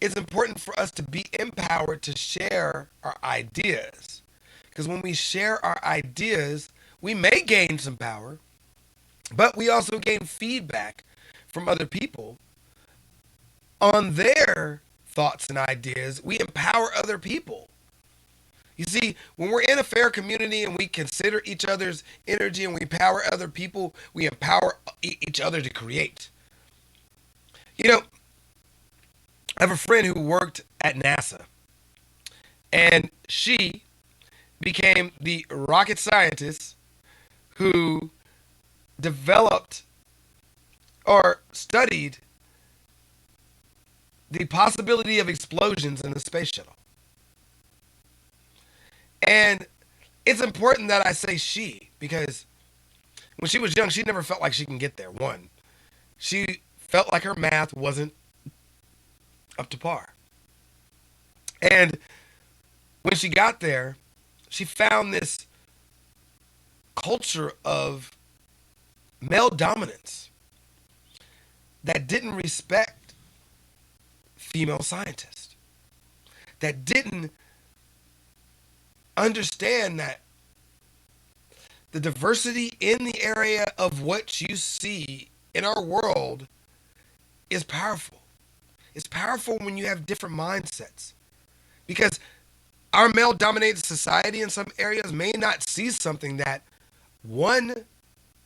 it's important for us to be empowered to share our ideas. Because when we share our ideas, we may gain some power, but we also gain feedback from other people on their thoughts and ideas. We empower other people. You see, when we're in a fair community and we consider each other's energy and we empower other people, we empower each other to create. I have a friend who worked at NASA, and she became the rocket scientist who developed or studied the possibility of explosions in the space shuttle. And it's important that I say she, because when she was young, she never felt like she can get there. One, she felt like her math wasn't up to par. And when she got there, she found this culture of male dominance that didn't respect female scientists, that didn't understand that the diversity in the area of what you see in our world is powerful. It's powerful when you have different mindsets, because our male dominated society in some areas may not see something that one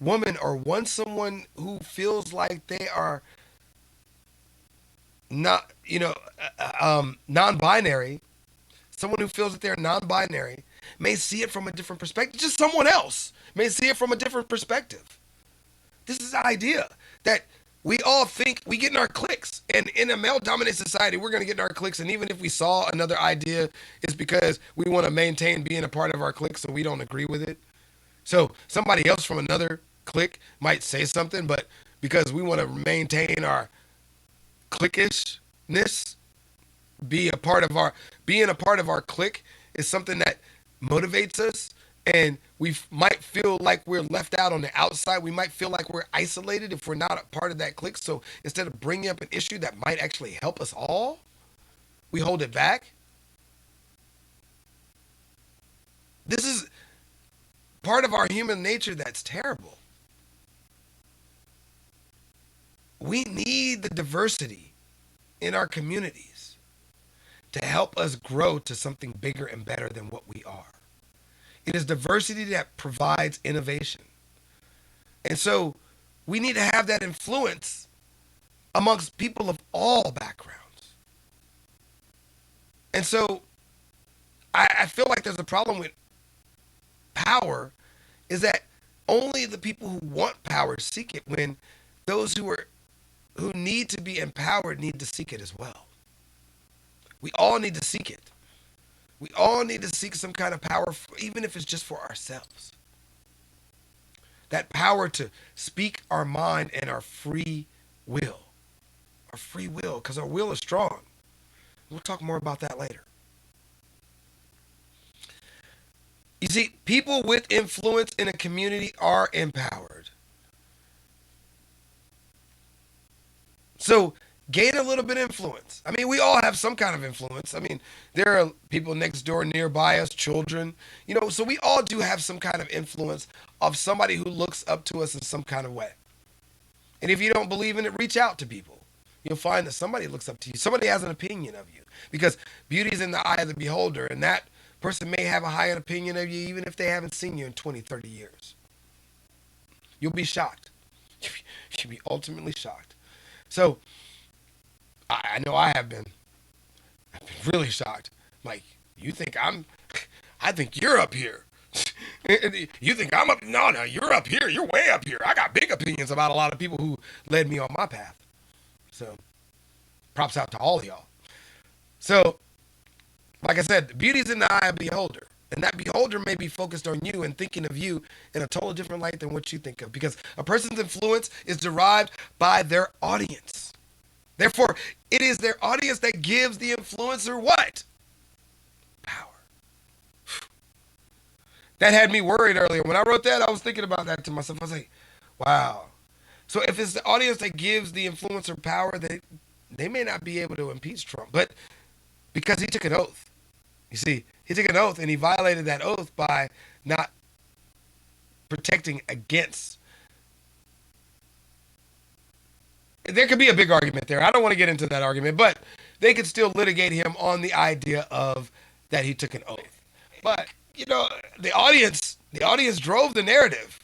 woman or one someone who feels like they are not, non-binary, someone who feels that they're non-binary may see it from a different perspective. Just someone else may see it from a different perspective. This is the idea that we all think we get in our cliques, and in a male-dominated society, we're going to get in our cliques. And even if we saw another idea, it's because we want to maintain being a part of our clique, so we don't agree with it. So somebody else from another clique might say something, but because we want to maintain our cliquishness, being a part of our clique is something that motivates us, and we might feel like we're left out on the outside. We might feel like we're isolated if we're not a part of that clique. So instead of bringing up an issue that might actually help us all, we hold it back. This is part of our human nature that's terrible. We need the diversity in our communities to help us grow to something bigger and better than what we are. It is diversity that provides innovation. And so we need to have that influence amongst people of all backgrounds. And so I feel like there's a problem with power, is that only the people who want power seek it, when those who need to be empowered need to seek it as well. We all need to seek it. We all need to seek some kind of power, even if it's just for ourselves. That power to speak our mind and our free will. Our free will, because our will is strong. We'll talk more about that later. You see, people with influence in a community are empowered. So gain a little bit of influence. I mean, we all have some kind of influence. I mean, there are people next door, nearby us, children, so we all do have some kind of influence of somebody who looks up to us in some kind of way. And if you don't believe in it, reach out to people. You'll find that somebody looks up to you. Somebody has an opinion of you, because beauty is in the eye of the beholder, and that person may have a high opinion of you even if they haven't seen you in 20, 30 years. You'll be shocked. You'll be ultimately shocked. So I know I've been really shocked. Like, I think you're up here. You think I'm up? No, you're up here. You're way up here. I got big opinions about a lot of people who led me on my path. So props out to all of y'all. So, like I said, beauty's in the eye of the beholder. And that beholder may be focused on you and thinking of you in a totally different light than what you think of. Because a person's influence is derived by their audience. Therefore, it is their audience that gives the influencer what? Power. That had me worried earlier. When I wrote that, I was thinking about that to myself. I was like, wow. So if it's the audience that gives the influencer power, they may not be able to impeach Trump. But because he took an oath. You see, he took an oath, and he violated that oath by not protecting against. There could be a big argument there. I don't want to get into that argument, but they could still litigate him on the idea of that he took an oath. But, the audience drove the narrative.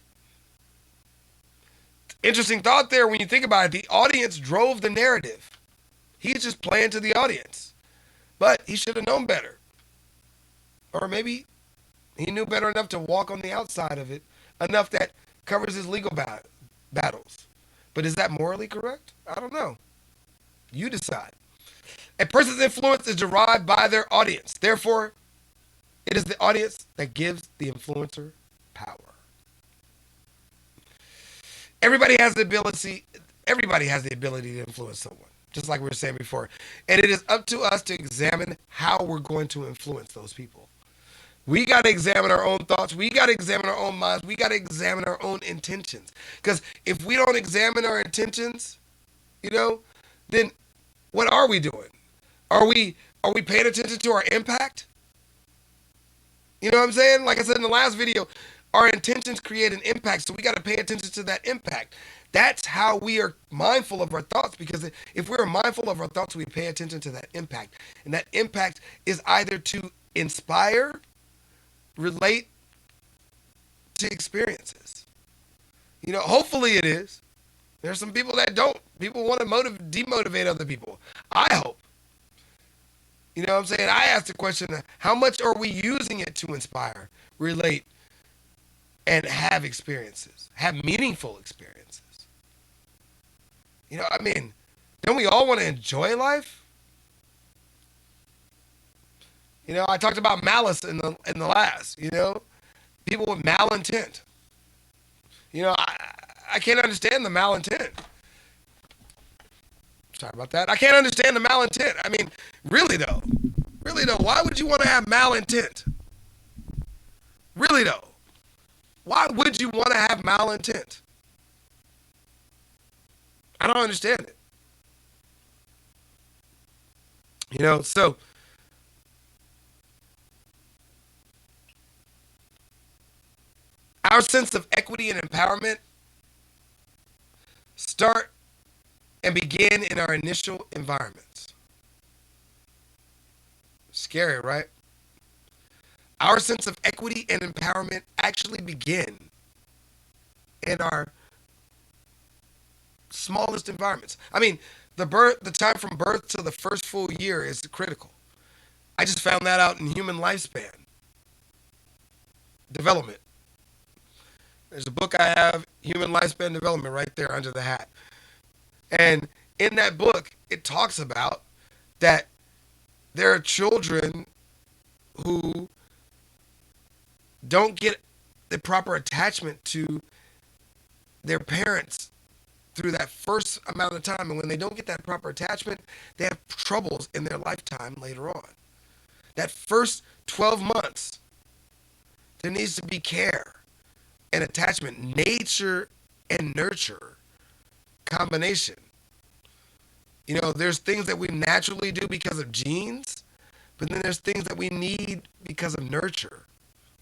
Interesting thought there when you think about it. The audience drove the narrative. He's just playing to the audience. But he should have known better. Or maybe he knew better enough to walk on the outside of it, enough that covers his legal battles. But is that morally correct? I don't know. You decide. A person's influence is derived by their audience. Therefore, it is the audience that gives the influencer power. Everybody has the ability. Everybody has the ability to influence someone, just like we were saying before. And it is up to us to examine how we're going to influence those people. We got to examine our own thoughts. We got to examine our own minds. We got to examine our own intentions. Because if we don't examine our intentions, then what are we doing? Are we paying attention to our impact? You know what I'm saying? Like I said in the last video, our intentions create an impact, so we got to pay attention to that impact. That's how we are mindful of our thoughts, because if we're mindful of our thoughts, we pay attention to that impact. And that impact is either to inspire, relate to experiences. Hopefully it is. There's some people that don't. People want to demotivate other people. I hope. You know what I'm saying? I asked the question, how much are we using it to inspire, relate, and have experiences, have meaningful experiences? Don't we all want to enjoy life? I talked about malice in the last, people with malintent. I can't understand the malintent. Sorry about that. I can't understand the malintent. Really though, why would you want to have malintent? Really though, why would you want to have malintent? I don't understand it. So our sense of equity and empowerment start and begin in our initial environments. Scary, right? Our sense of equity and empowerment actually begin in our smallest environments. The time from birth to the first full year is critical. I just found that out in human lifespan development. There's a book I have, Human Lifespan Development, right there under the hat. And in that book, it talks about that there are children who don't get the proper attachment to their parents through that first amount of time. And when they don't get that proper attachment, they have troubles in their lifetime later on. That first 12 months, there needs to be care and attachment, nature and nurture combination. There's things that we naturally do because of genes, but then there's things that we need because of nurture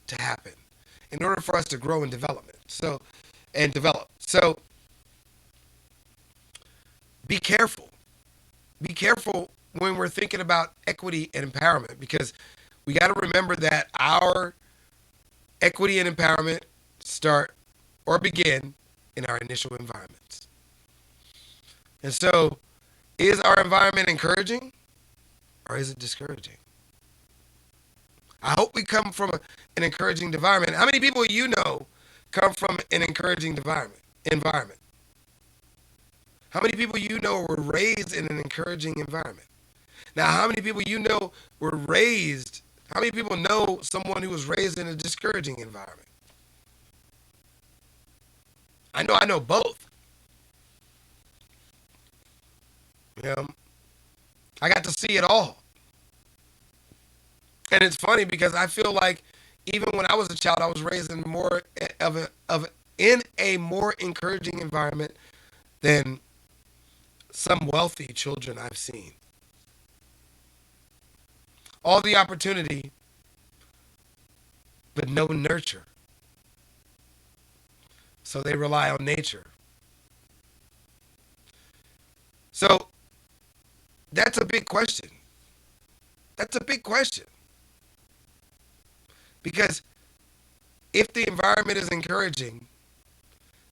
to happen in order for us to grow and develop. So be careful. Be careful when we're thinking about equity and empowerment, because we got to remember that our equity and empowerment start or begin in our initial environments. And so, is our environment encouraging or is it discouraging? I hope we come from an encouraging environment. How many people come from an encouraging environment? How many people were raised in an encouraging environment? Now, how many people were raised? How many people know someone who was raised in a discouraging environment? I know both. I got to see it all. And it's funny because I feel like even when I was a child, I was raised in a more encouraging environment than some wealthy children I've seen. All the opportunity, but no nurture. So they rely on nature. So that's a big question. That's a big question. Because if the environment is encouraging,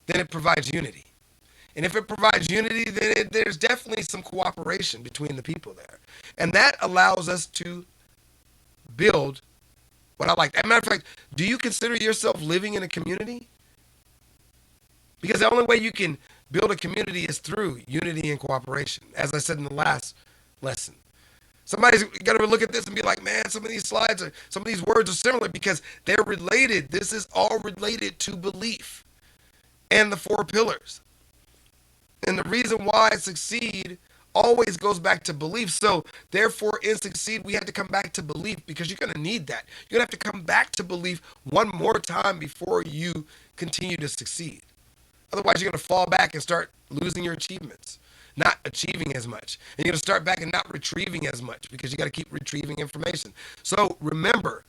then it provides unity. And if it provides unity, then there's definitely some cooperation between the people there. And that allows us to build what I like. As a matter of fact, do you consider yourself living in a community? Because the only way you can build a community is through unity and cooperation. As I said in the last lesson, somebody's got to look at this and be like, man, some of these slides are, some of these words are similar because they're related. This is all related to belief and the four pillars. And the reason why succeed always goes back to belief. So therefore, in succeed, we have to come back to belief because you're going to need that. You're going to have to come back to belief one more time before you continue to succeed. Otherwise, you're going to fall back and start losing your achievements, not achieving as much. And you're going to start back and not retrieving as much because you got to keep retrieving information. So remember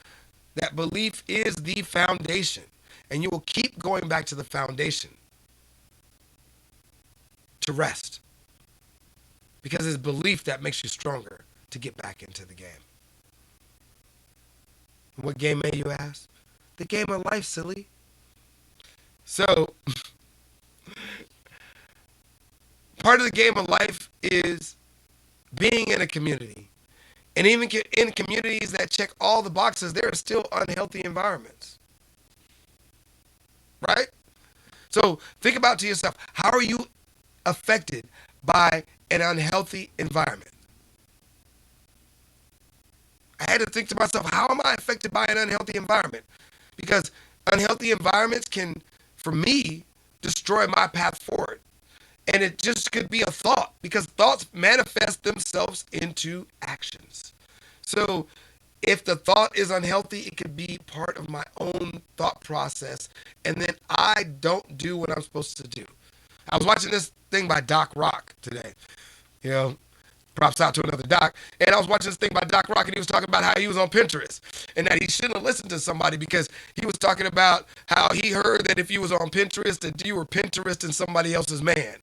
that belief is the foundation, and you will keep going back to the foundation to rest because it's belief that makes you stronger to get back into the game. What game may you ask? The game of life, silly. So part of the game of life is being in a community. And even in communities that check all the boxes, there are still unhealthy environments. Right? So think about to yourself, how are you affected by an unhealthy environment? I had to think to myself, how am I affected by an unhealthy environment? Because unhealthy environments can, for me, destroy my path forward. And it just could be a thought because thoughts manifest themselves into actions. So if the thought is unhealthy, it could be part of my own thought process. And then I don't do what I'm supposed to do. I was watching this thing by Doc Rock today. You know, props out to another Doc. And I was watching this thing by Doc Rock, and he was talking about how he was on Pinterest and that he shouldn't have listened to somebody because he was talking about how he heard that if you was on Pinterest, that you were Pinteresting somebody else's man.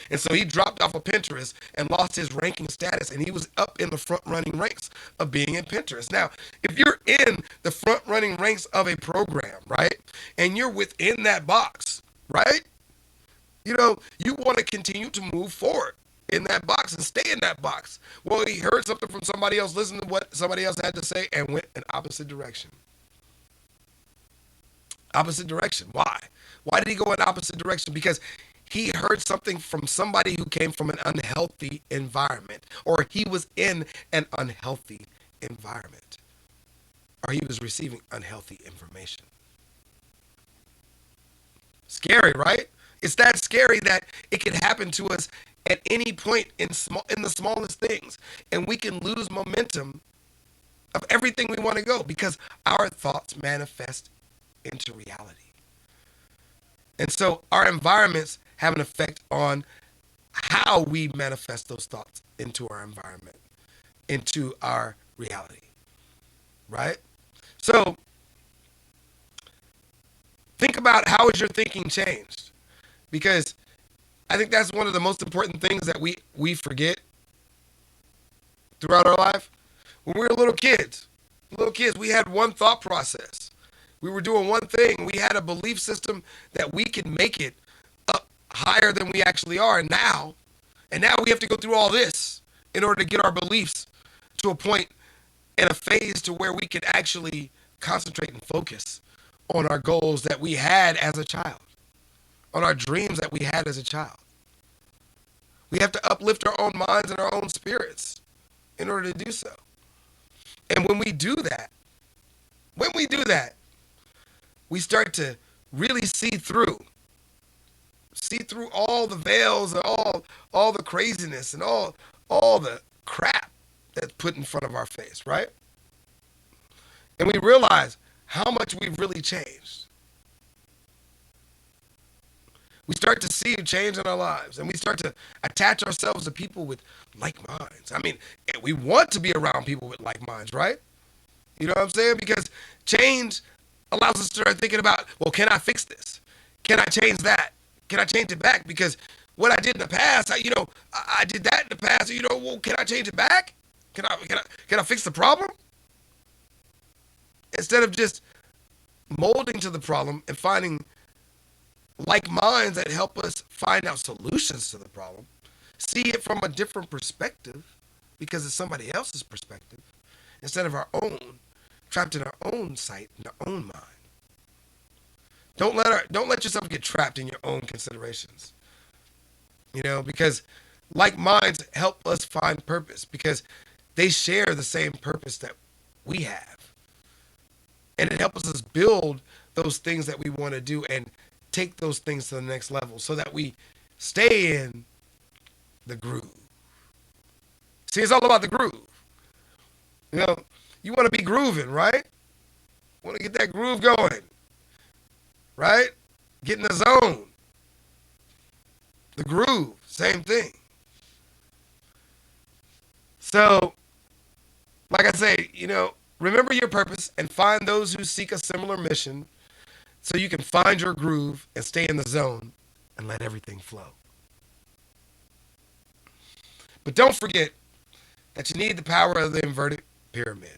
And so he dropped off of Pinterest and lost his ranking status, and he was up in the front running ranks of being in Pinterest. Now, if you're in the front running ranks of a program, right, and you're within that box, right, you know, you want to continue to move forward in that box and stay in that box. Well, he heard something from somebody else, listened to what somebody else had to say, and went in opposite direction. Opposite direction. Why? Why did he go in opposite direction? Because he heard something from somebody who came from an unhealthy environment, or he was in an unhealthy environment, or he was receiving unhealthy information. Scary, right? It's that scary that it can happen to us at any point in the smallest things, and we can lose momentum of everything we want to go because our thoughts manifest into reality. And so our environments have an effect on how we manifest those thoughts into our environment, into our reality, right? So think about how has your thinking changed? Because I think that's one of the most important things that we forget throughout our life. When we were little kids, we had one thought process. We were doing one thing. We had a belief system that we can make it up higher than we actually are. And now we have to go through all this in order to get our beliefs to a point in a phase to where we can actually concentrate and focus on our goals that we had as a child, on our dreams that we had as a child. We have to uplift our own minds and our own spirits in order to do so. And when we do that, we start to really see through all the veils and all the craziness and all the crap that's put in front of our face, right? And we realize how much we've really changed. We start to see a change in our lives, and we start to attach ourselves to people with like minds. I mean, we want to be around people with like minds, right? You know what I'm saying? Because change allows us to start thinking about, well, can I fix this? Can I change that? Can I change it back? Because what I did in the past, I did that in the past. Well, can I change it back? Can I fix the problem? Instead of just molding to the problem and finding like minds that help us find out solutions to the problem, see it from a different perspective because it's somebody else's perspective instead of our own, trapped in our own sight, in our own mind. Don't let yourself get trapped in your own considerations. Because like minds help us find purpose because they share the same purpose that we have. And it helps us build those things that we want to do and take those things to the next level so that we stay in the groove. See, it's all about the groove. You know, you want to be grooving, right? Want to get that groove going, right? Get in the zone. The groove, same thing. So, like I say, remember your purpose and find those who seek a similar mission so you can find your groove and stay in the zone and let everything flow. But don't forget that you need the power of the inverted pyramid.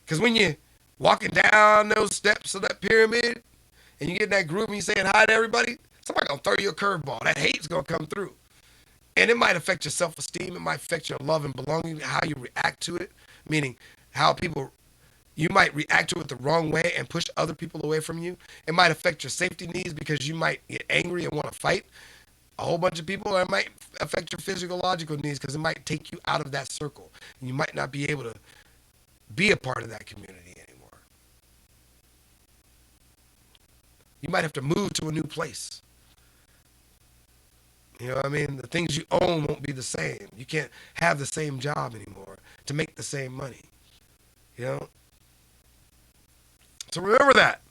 Because when you're walking down those steps of that pyramid and you get in that groove and you saying hi to everybody, somebody going to throw you a curveball. That hate's going to come through. And it might affect your self-esteem. It might affect your love and belonging, how you react to it, meaning how you might react to it the wrong way and push other people away from you. It might affect your safety needs because you might get angry and want to fight a whole bunch of people, or it might affect your physiological needs because it might take you out of that circle. You might not be able to be a part of that community anymore. You might have to move to a new place. You know what I mean? The things you own won't be the same. You can't have the same job anymore to make the same money. So remember that.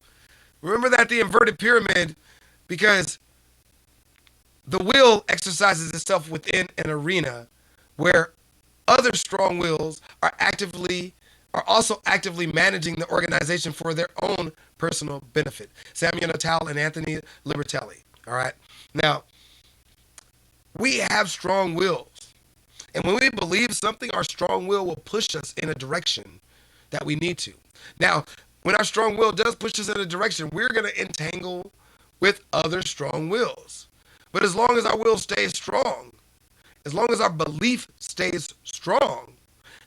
Remember that the inverted pyramid, because the will exercises itself within an arena where other strong wills are also actively managing the organization for their own personal benefit. Samuel Natal and Anthony Libertelli. All right. Now, we have strong wills. And when we believe something, our strong will push us in a direction that we need to. Now, when our strong will does push us in a direction, we're going to entangle with other strong wills. But as long as our will stays strong, as long as our belief stays strong,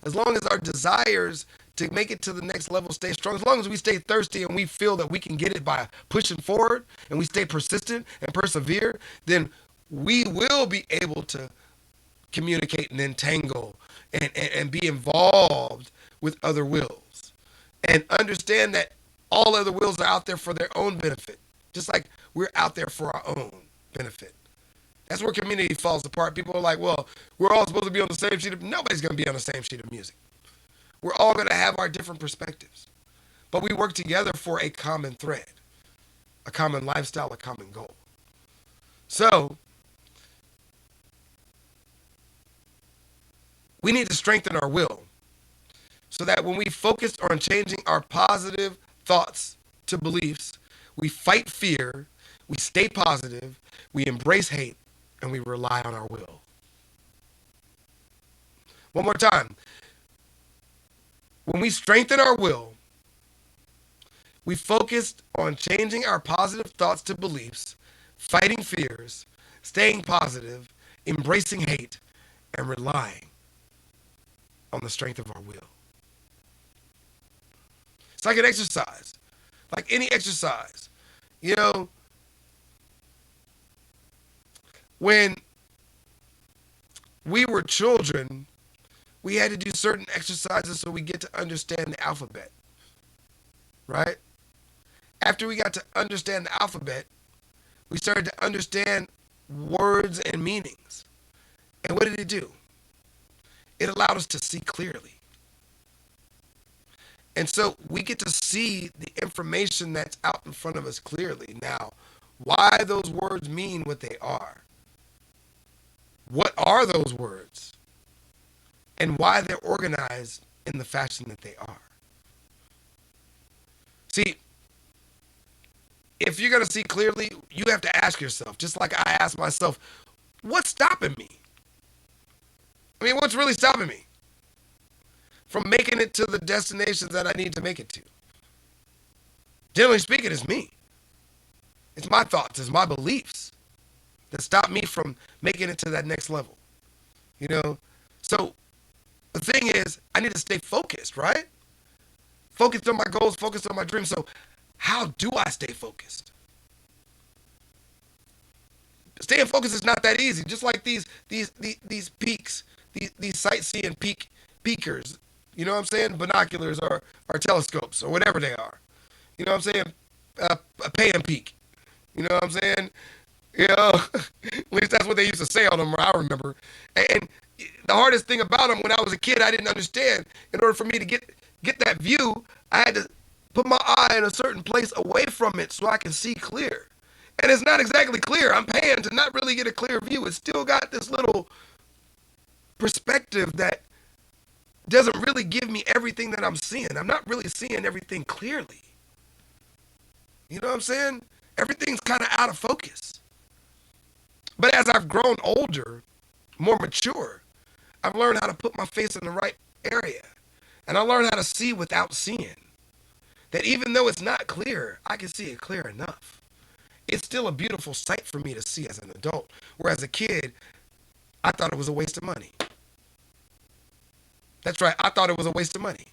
as long as our desires to make it to the next level stay strong, as long as we stay thirsty and we feel that we can get it by pushing forward and we stay persistent and persevere, then we will be able to communicate and entangle and be involved with other wills and understand that all other wills are out there for their own benefit, just like we're out there for our own benefit. That's where community falls apart. People are like, well, we're all supposed to be on the same sheet of... Nobody's going to be on the same sheet of music. We're all going to have our different perspectives. But we work together for a common thread, a common lifestyle, a common goal. So, we need to strengthen our will so that when we focus on changing our positive thoughts to beliefs, we fight fear, we stay positive, we embrace hate, and we rely on our will. One more time. When we strengthen our will, we focus on changing our positive thoughts to beliefs, fighting fears, staying positive, embracing hate, and relying on the strength of our will. It's like an exercise, like any exercise. When we were children, we had to do certain exercises so we get to understand the alphabet, right? After we got to understand the alphabet, we started to understand words and meanings. And what did it do? It allowed us to see clearly. And so we get to see the information that's out in front of us clearly. Now, why those words mean what they are. What are those words? And why they're organized in the fashion that they are. See, if you're going to see clearly, you have to ask yourself, just like I asked myself, what's stopping me? I mean, what's really stopping me from making it to the destinations that I need to make it to? Generally speaking, it's me. It's my thoughts, it's my beliefs that stop me from making it to that next level. So the thing is, I need to stay focused, right? Focused on my goals, focused on my dreams. So how do I stay focused? staying focused is not that easy. Just like these peaks, these sightseeing peakers, you know what I'm saying? Binoculars or telescopes or whatever they are. You know what I'm saying? A pan peak. You know what I'm saying? You know, at least that's what they used to say on them. I remember. And the hardest thing about them when I was a kid, I didn't understand. In order for me to get that view, I had to put my eye in a certain place away from it so I can see clear. And it's not exactly clear. I'm paying to not really get a clear view. It's still got this little perspective that doesn't really give me everything that I'm seeing. I'm not really seeing everything clearly. You know what I'm saying? Everything's kind of out of focus. But as I've grown older, more mature, I've learned how to put my face in the right area. And I learned how to see without seeing. That even though it's not clear, I can see it clear enough. It's still a beautiful sight for me to see as an adult. Whereas a kid, I thought it was a waste of money. That's right, I thought it was a waste of money.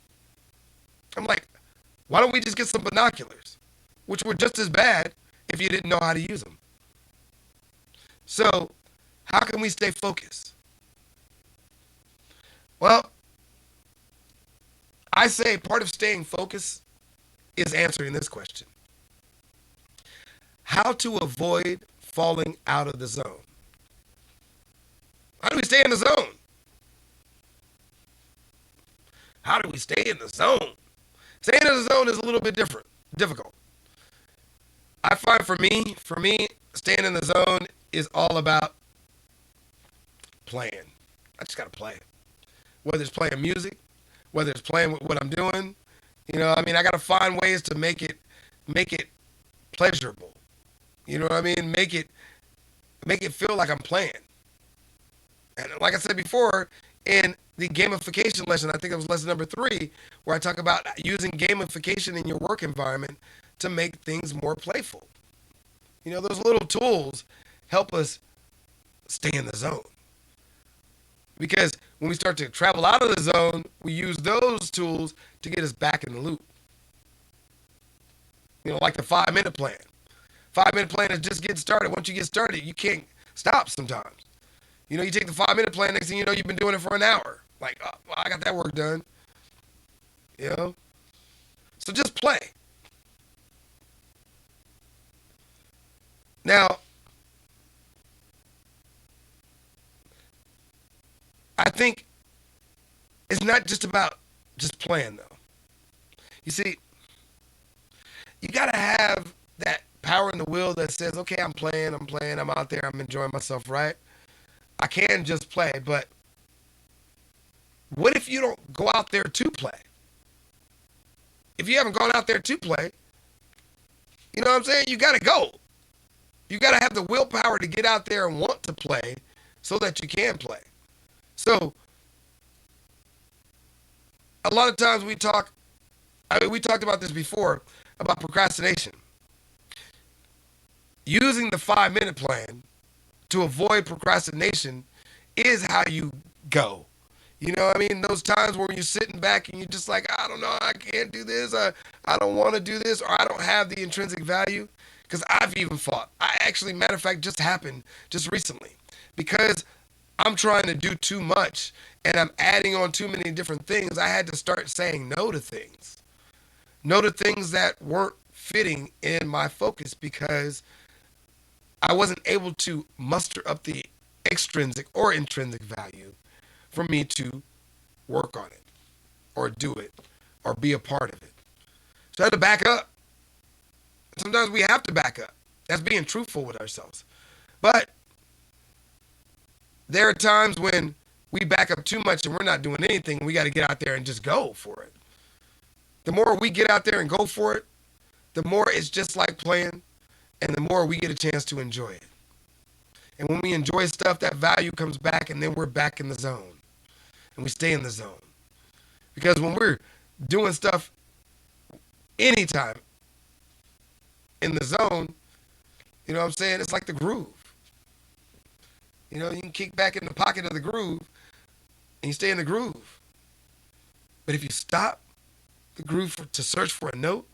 I'm like, why don't we just get some binoculars? Which were just as bad if you didn't know how to use them. So, how can we stay focused? Well, I say part of staying focused is answering this question. How to avoid falling out of the zone? How do we stay in the zone? How do we stay in the zone? Staying in the zone is a little bit difficult. I find for me, staying in the zone is all about playing. I just gotta play. Whether it's playing music, whether it's playing with what I'm doing, you know, I mean, I gotta find ways to make it pleasurable. You know what I mean? Make it feel like I'm playing. And like I said before, in the gamification lesson, I think it was lesson number 3, where I talk about using gamification in your work environment to make things more playful. You know, those little tools help us stay in the zone. Because when we start to travel out of the zone, we use those tools to get us back in the loop. You know, like the 5-minute plan. 5-minute plan is just getting started. Once you get started, you can't stop sometimes. You know, you take the 5-minute plan, next thing you know, you've been doing it for an hour. Like, oh, well, I got that work done. You know? So just play. Now, I think it's not just about just playing, though. You see, you got to have that power in the will that says, okay, I'm playing, I'm out there, I'm enjoying myself, right? I can just play, but what if you don't go out there to play? If you haven't gone out there to play, you know what I'm saying? You got to go. You got to have the willpower to get out there and want to play so that you can play. So, a lot of times we talked about this before, about procrastination. Using the 5-minute plan to avoid procrastination is how you go. You know what I mean? Those times where you're sitting back and you're just like, I don't know, I can't do this, I don't want to do this, or I don't have the intrinsic value. Because I've even fought. I actually, matter of fact, just happened just recently. Because I'm trying to do too much and I'm adding on too many different things, I had to start saying no to things. No to things that weren't fitting in my focus because I wasn't able to muster up the extrinsic or intrinsic value for me to work on it or do it or be a part of it. So I had to back up. Sometimes we have to back up. That's being truthful with ourselves. But there are times when we back up too much and we're not doing anything. We got to get out there and just go for it. The more we get out there and go for it, the more it's just like playing and the more we get a chance to enjoy it. And when we enjoy stuff, that value comes back and then we're back in the zone. And we stay in the zone. Because when we're doing stuff anytime in the zone, you know what I'm saying? It's like the groove. You know, you can kick back in the pocket of the groove and you stay in the groove. But if you stop the groove to search for a note,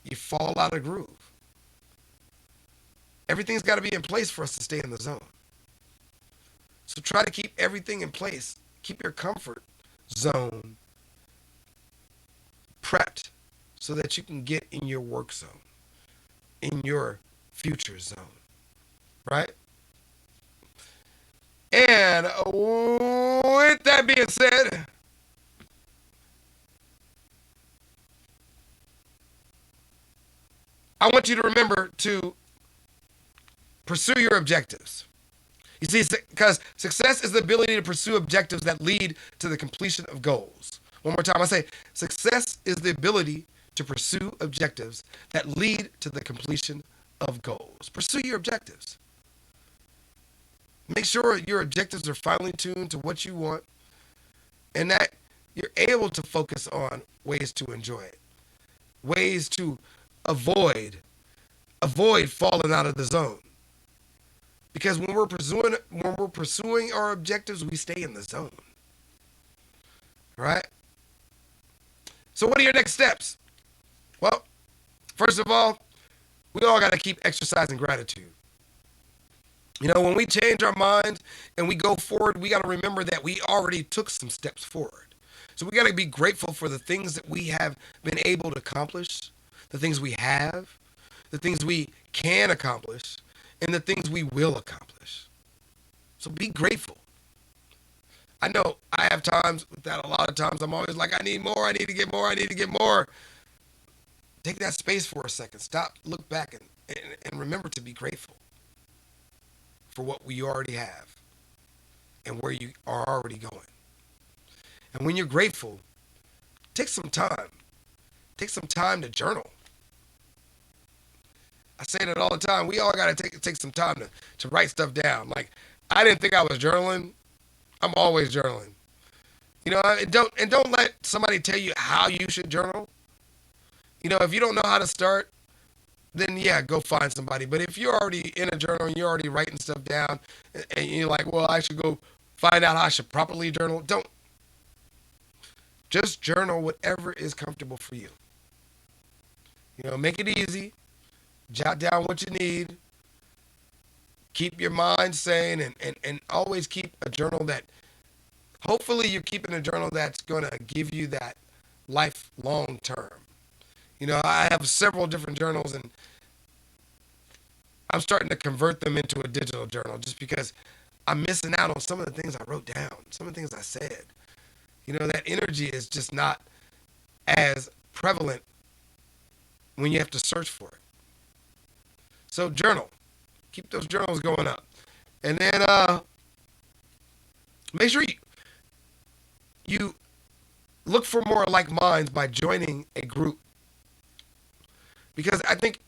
you fall out of the groove. Everything's got to be in place for us to stay in the zone. So try to keep everything in place. Keep your comfort zone prepped so that you can get in your work zone, in your future zone, right? And with that being said, I want you to remember to pursue your objectives. You see, because success is the ability to pursue objectives that lead to the completion of goals. One more time, I say success is the ability to pursue objectives that lead to the completion of goals. Pursue your objectives. Make sure your objectives are finely tuned to what you want and that you're able to focus on ways to enjoy it, ways to avoid falling out of the zone. Because when we're pursuing our objectives, we stay in the zone. Right? So what are your next steps? Well, first of all, we all got to keep exercising gratitude. You know, when we change our minds and we go forward, we got to remember that we already took some steps forward. So we got to be grateful for the things that we have been able to accomplish, the things we have, the things we can accomplish, and the things we will accomplish. So be grateful. I know I have times that a lot of times I'm always like, I need more, I need to get more, I need to get more. Take that space for a second. Stop, look back, and remember to be grateful for what we already have and where you are already going. And when you're grateful, take some time. Take some time to journal. I say that all the time. We all got to take some time to write stuff down. Like, I didn't think I was journaling. I'm always journaling. You know, and don't let somebody tell you how you should journal. You know, if you don't know how to start, then yeah, go find somebody. But if you're already in a journal and you're already writing stuff down, and you're like, well, I should go find out how I should properly journal, don't. Just journal whatever is comfortable for you. You know, make it easy. Jot down what you need. Keep your mind sane and always keep a journal that, hopefully you're keeping a journal that's going to give you that life long term. You know, I have several different journals and I'm starting to convert them into a digital journal just because I'm missing out on some of the things I wrote down, some of the things I said. You know, that energy is just not as prevalent when you have to search for it. So journal. Keep those journals going up. And then make sure you look for more like minds by joining a group. Because I think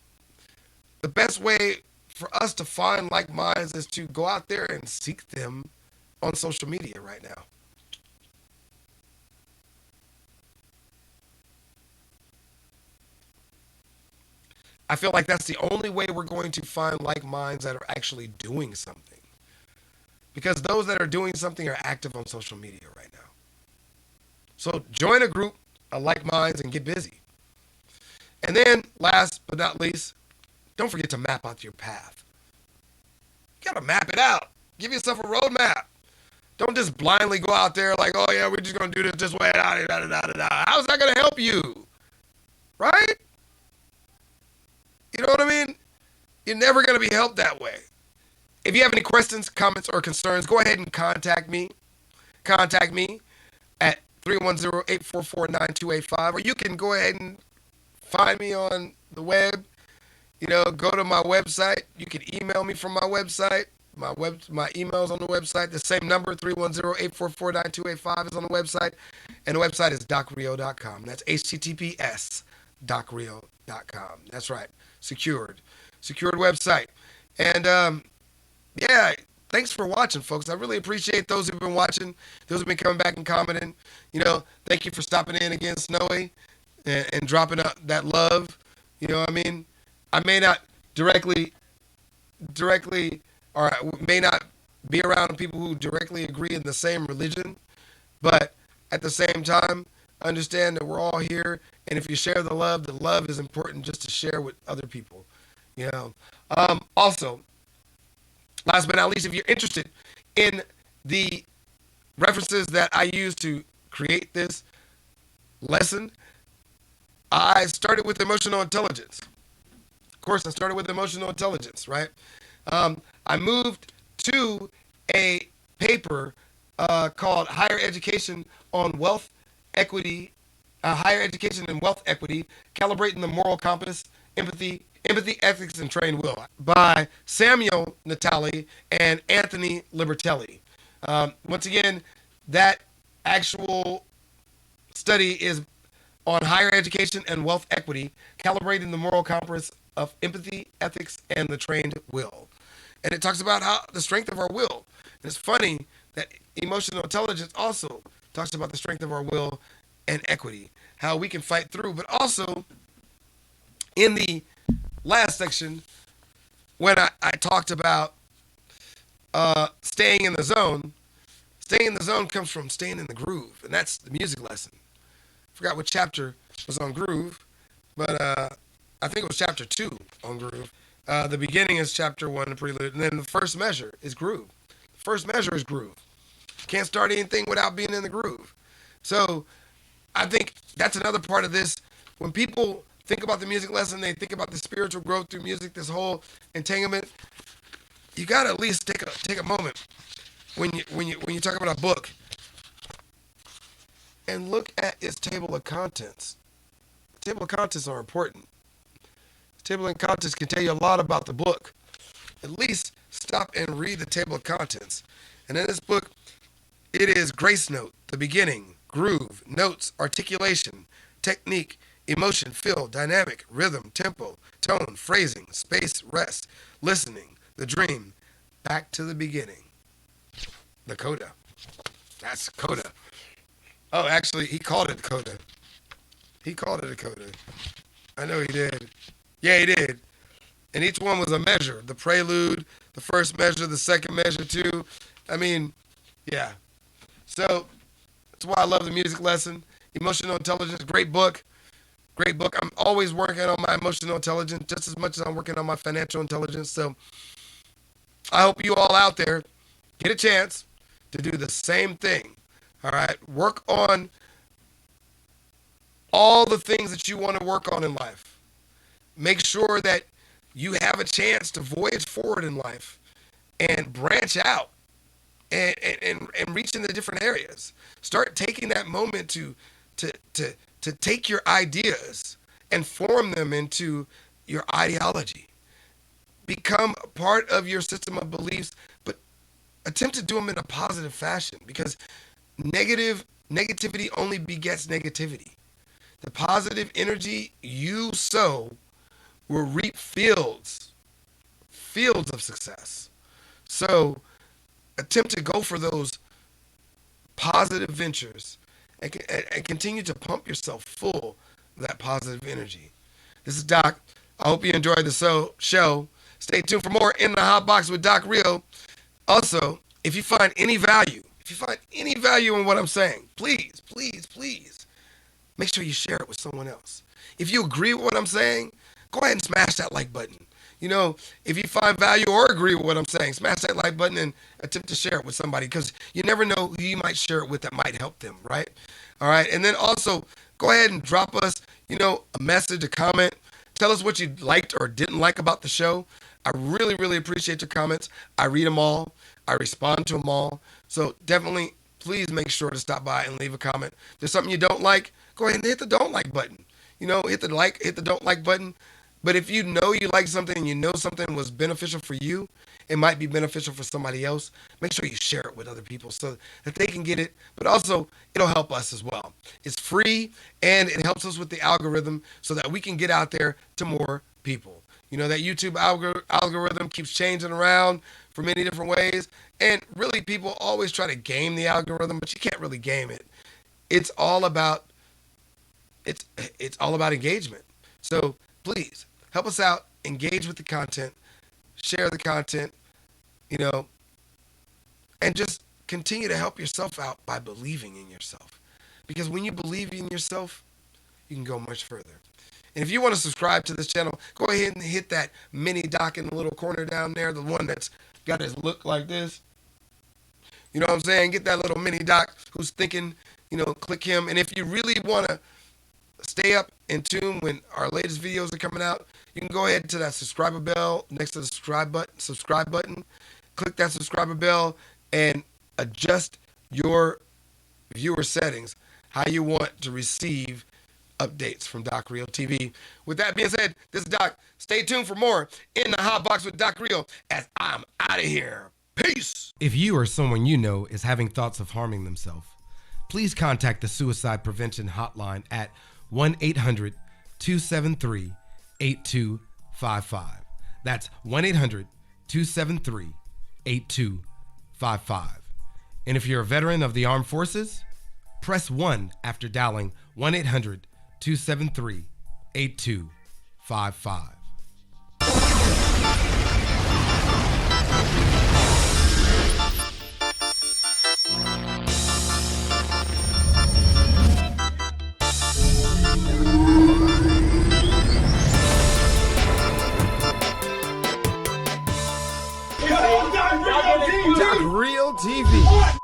the best way for us to find like minds is to go out there and seek them on social media right now. I feel like that's the only way we're going to find like minds that are actually doing something. Because those that are doing something are active on social media right now. So join a group of like minds and get busy. And then, last but not least, don't forget to map out your path. You gotta map it out. Give yourself a roadmap. Don't just blindly go out there like, oh yeah, we're just gonna do this way. How's that gonna help you? Right? You know what I mean? You're never gonna be helped that way. If you have any questions, comments, or concerns, go ahead and contact me. Contact me at 310-844-9285, or you can go ahead and find me on the web. You know, go to my website. You can email me from my website. My email's on the website. The same number, 310-844-9285 is on the website. And the website is docreo.com. That's HTTPS docreo.com. That's right. Secured website. And yeah, thanks for watching, folks. I really appreciate those who've been watching, those who've been coming back and commenting. You know, thank you for stopping in again, Snowy, and dropping up that love. You know what I mean? I may not directly, or may not be around people who directly agree in the same religion, but at the same time, understand that we're all here, and if you share the love is important just to share with other people. Yeah. Also, last but not least, if you're interested in the references that I use to create this lesson, I started with emotional intelligence. Of course, I started with emotional intelligence, right? I moved to a paper called Higher Education on Wealth Equity, Higher Education and Wealth Equity, Calibrating the Moral Compass, Empathy, Ethics, and Trained Will by Samuel Natali and Anthony Libertelli. Once again, that actual study is on higher education and wealth equity, calibrating the moral compass of empathy, ethics, and the trained will. And it talks about how the strength of our will. And it's funny that emotional intelligence also talks about the strength of our will and equity, how we can fight through. But also in the last section, when I talked about staying in the zone, staying in the zone comes from staying in the groove, and that's the music lesson. Forgot what chapter was on groove, but I think it was chapter 2 on groove. The beginning is chapter 1, the prelude, and then the first measure is groove. The first measure is groove. Can't start anything without being in the groove. So I think that's another part of this. When people think about the music lesson, they think about the spiritual growth through music, this whole entanglement. You gotta at least take a moment when you talk about a book and look at its table of contents. The table of contents are important. The table of contents can tell you a lot about the book. At least stop and read the table of contents. And in this book, it is grace note, the beginning, groove, notes, articulation, technique, emotion, feel, dynamic, rhythm, tempo, tone, phrasing, space, rest, listening, the dream, back to the beginning. The coda. That's coda. Oh, actually, he called it coda. He called it a coda. I know he did. Yeah, he did. And each one was a measure. The prelude, the first measure, the second measure too. I mean, yeah. So that's why I love the music lesson. Emotional intelligence, great book. Great book. I'm always working on my emotional intelligence just as much as I'm working on my financial intelligence. So I hope you all out there get a chance to do the same thing. All right. Work on all the things that you want to work on in life. Make sure that you have a chance to voyage forward in life and branch out and reach into different areas. Start taking that moment to to to take your ideas and form them into your ideology. Become a part of your system of beliefs, but attempt to do them in a positive fashion because negativity only begets negativity. The positive energy you sow will reap fields of success. So attempt to go for those positive ventures and continue to pump yourself full of that positive energy. This is Doc. I hope you enjoyed the show. Stay tuned for more In the Hot Box with Doc Reo. Also, if you find any value in what I'm saying, please, make sure you share it with someone else. If you agree with what I'm saying, go ahead and smash that like button. You know, if you find value or agree with what I'm saying, smash that like button and attempt to share it with somebody because you never know who you might share it with that might help them, right? All right. And then also go ahead and drop us, a message, a comment. Tell us what you liked or didn't like about the show. I really appreciate your comments. I read them all. I respond to them all. So definitely, please make sure to stop by and leave a comment. If there's something you don't like, go ahead and hit the don't like button. Hit the don't like button. But if you know you like something and you know something was beneficial for you, it might be beneficial for somebody else. Make sure you share it with other people so that they can get it. But also, it'll help us as well. It's free and it helps us with the algorithm so that we can get out there to more people. You know, that YouTube algorithm keeps changing around for many different ways. And really, people always try to game the algorithm, but you can't really game it. It's all about it's all about engagement. So please help us out, engage with the content, share the content, you know, and just continue to help yourself out by believing in yourself. Because when you believe in yourself, you can go much further. And if you want to subscribe to this channel, go ahead and hit that mini doc in the little corner down there, the one that's got his look like this. You know what I'm saying? Get that little mini doc who's thinking, click him. And if you really want to stay up in tune when our latest videos are coming out, you can go ahead to that subscriber bell next to the subscribe button. Click that subscriber bell and adjust your viewer settings, how you want to receive updates from Doc Reo TV. With that being said, this is Doc. Stay tuned for more In the Hot Box with Doc Reo as I'm out of here. Peace. If you or someone you know is having thoughts of harming themselves, please contact the Suicide Prevention Hotline at 1-800-273-8255. That's 1-800-273-8255. And if you're a veteran of the armed forces, press 1 after dialing 1-800-273-8255. Doc Reo TV.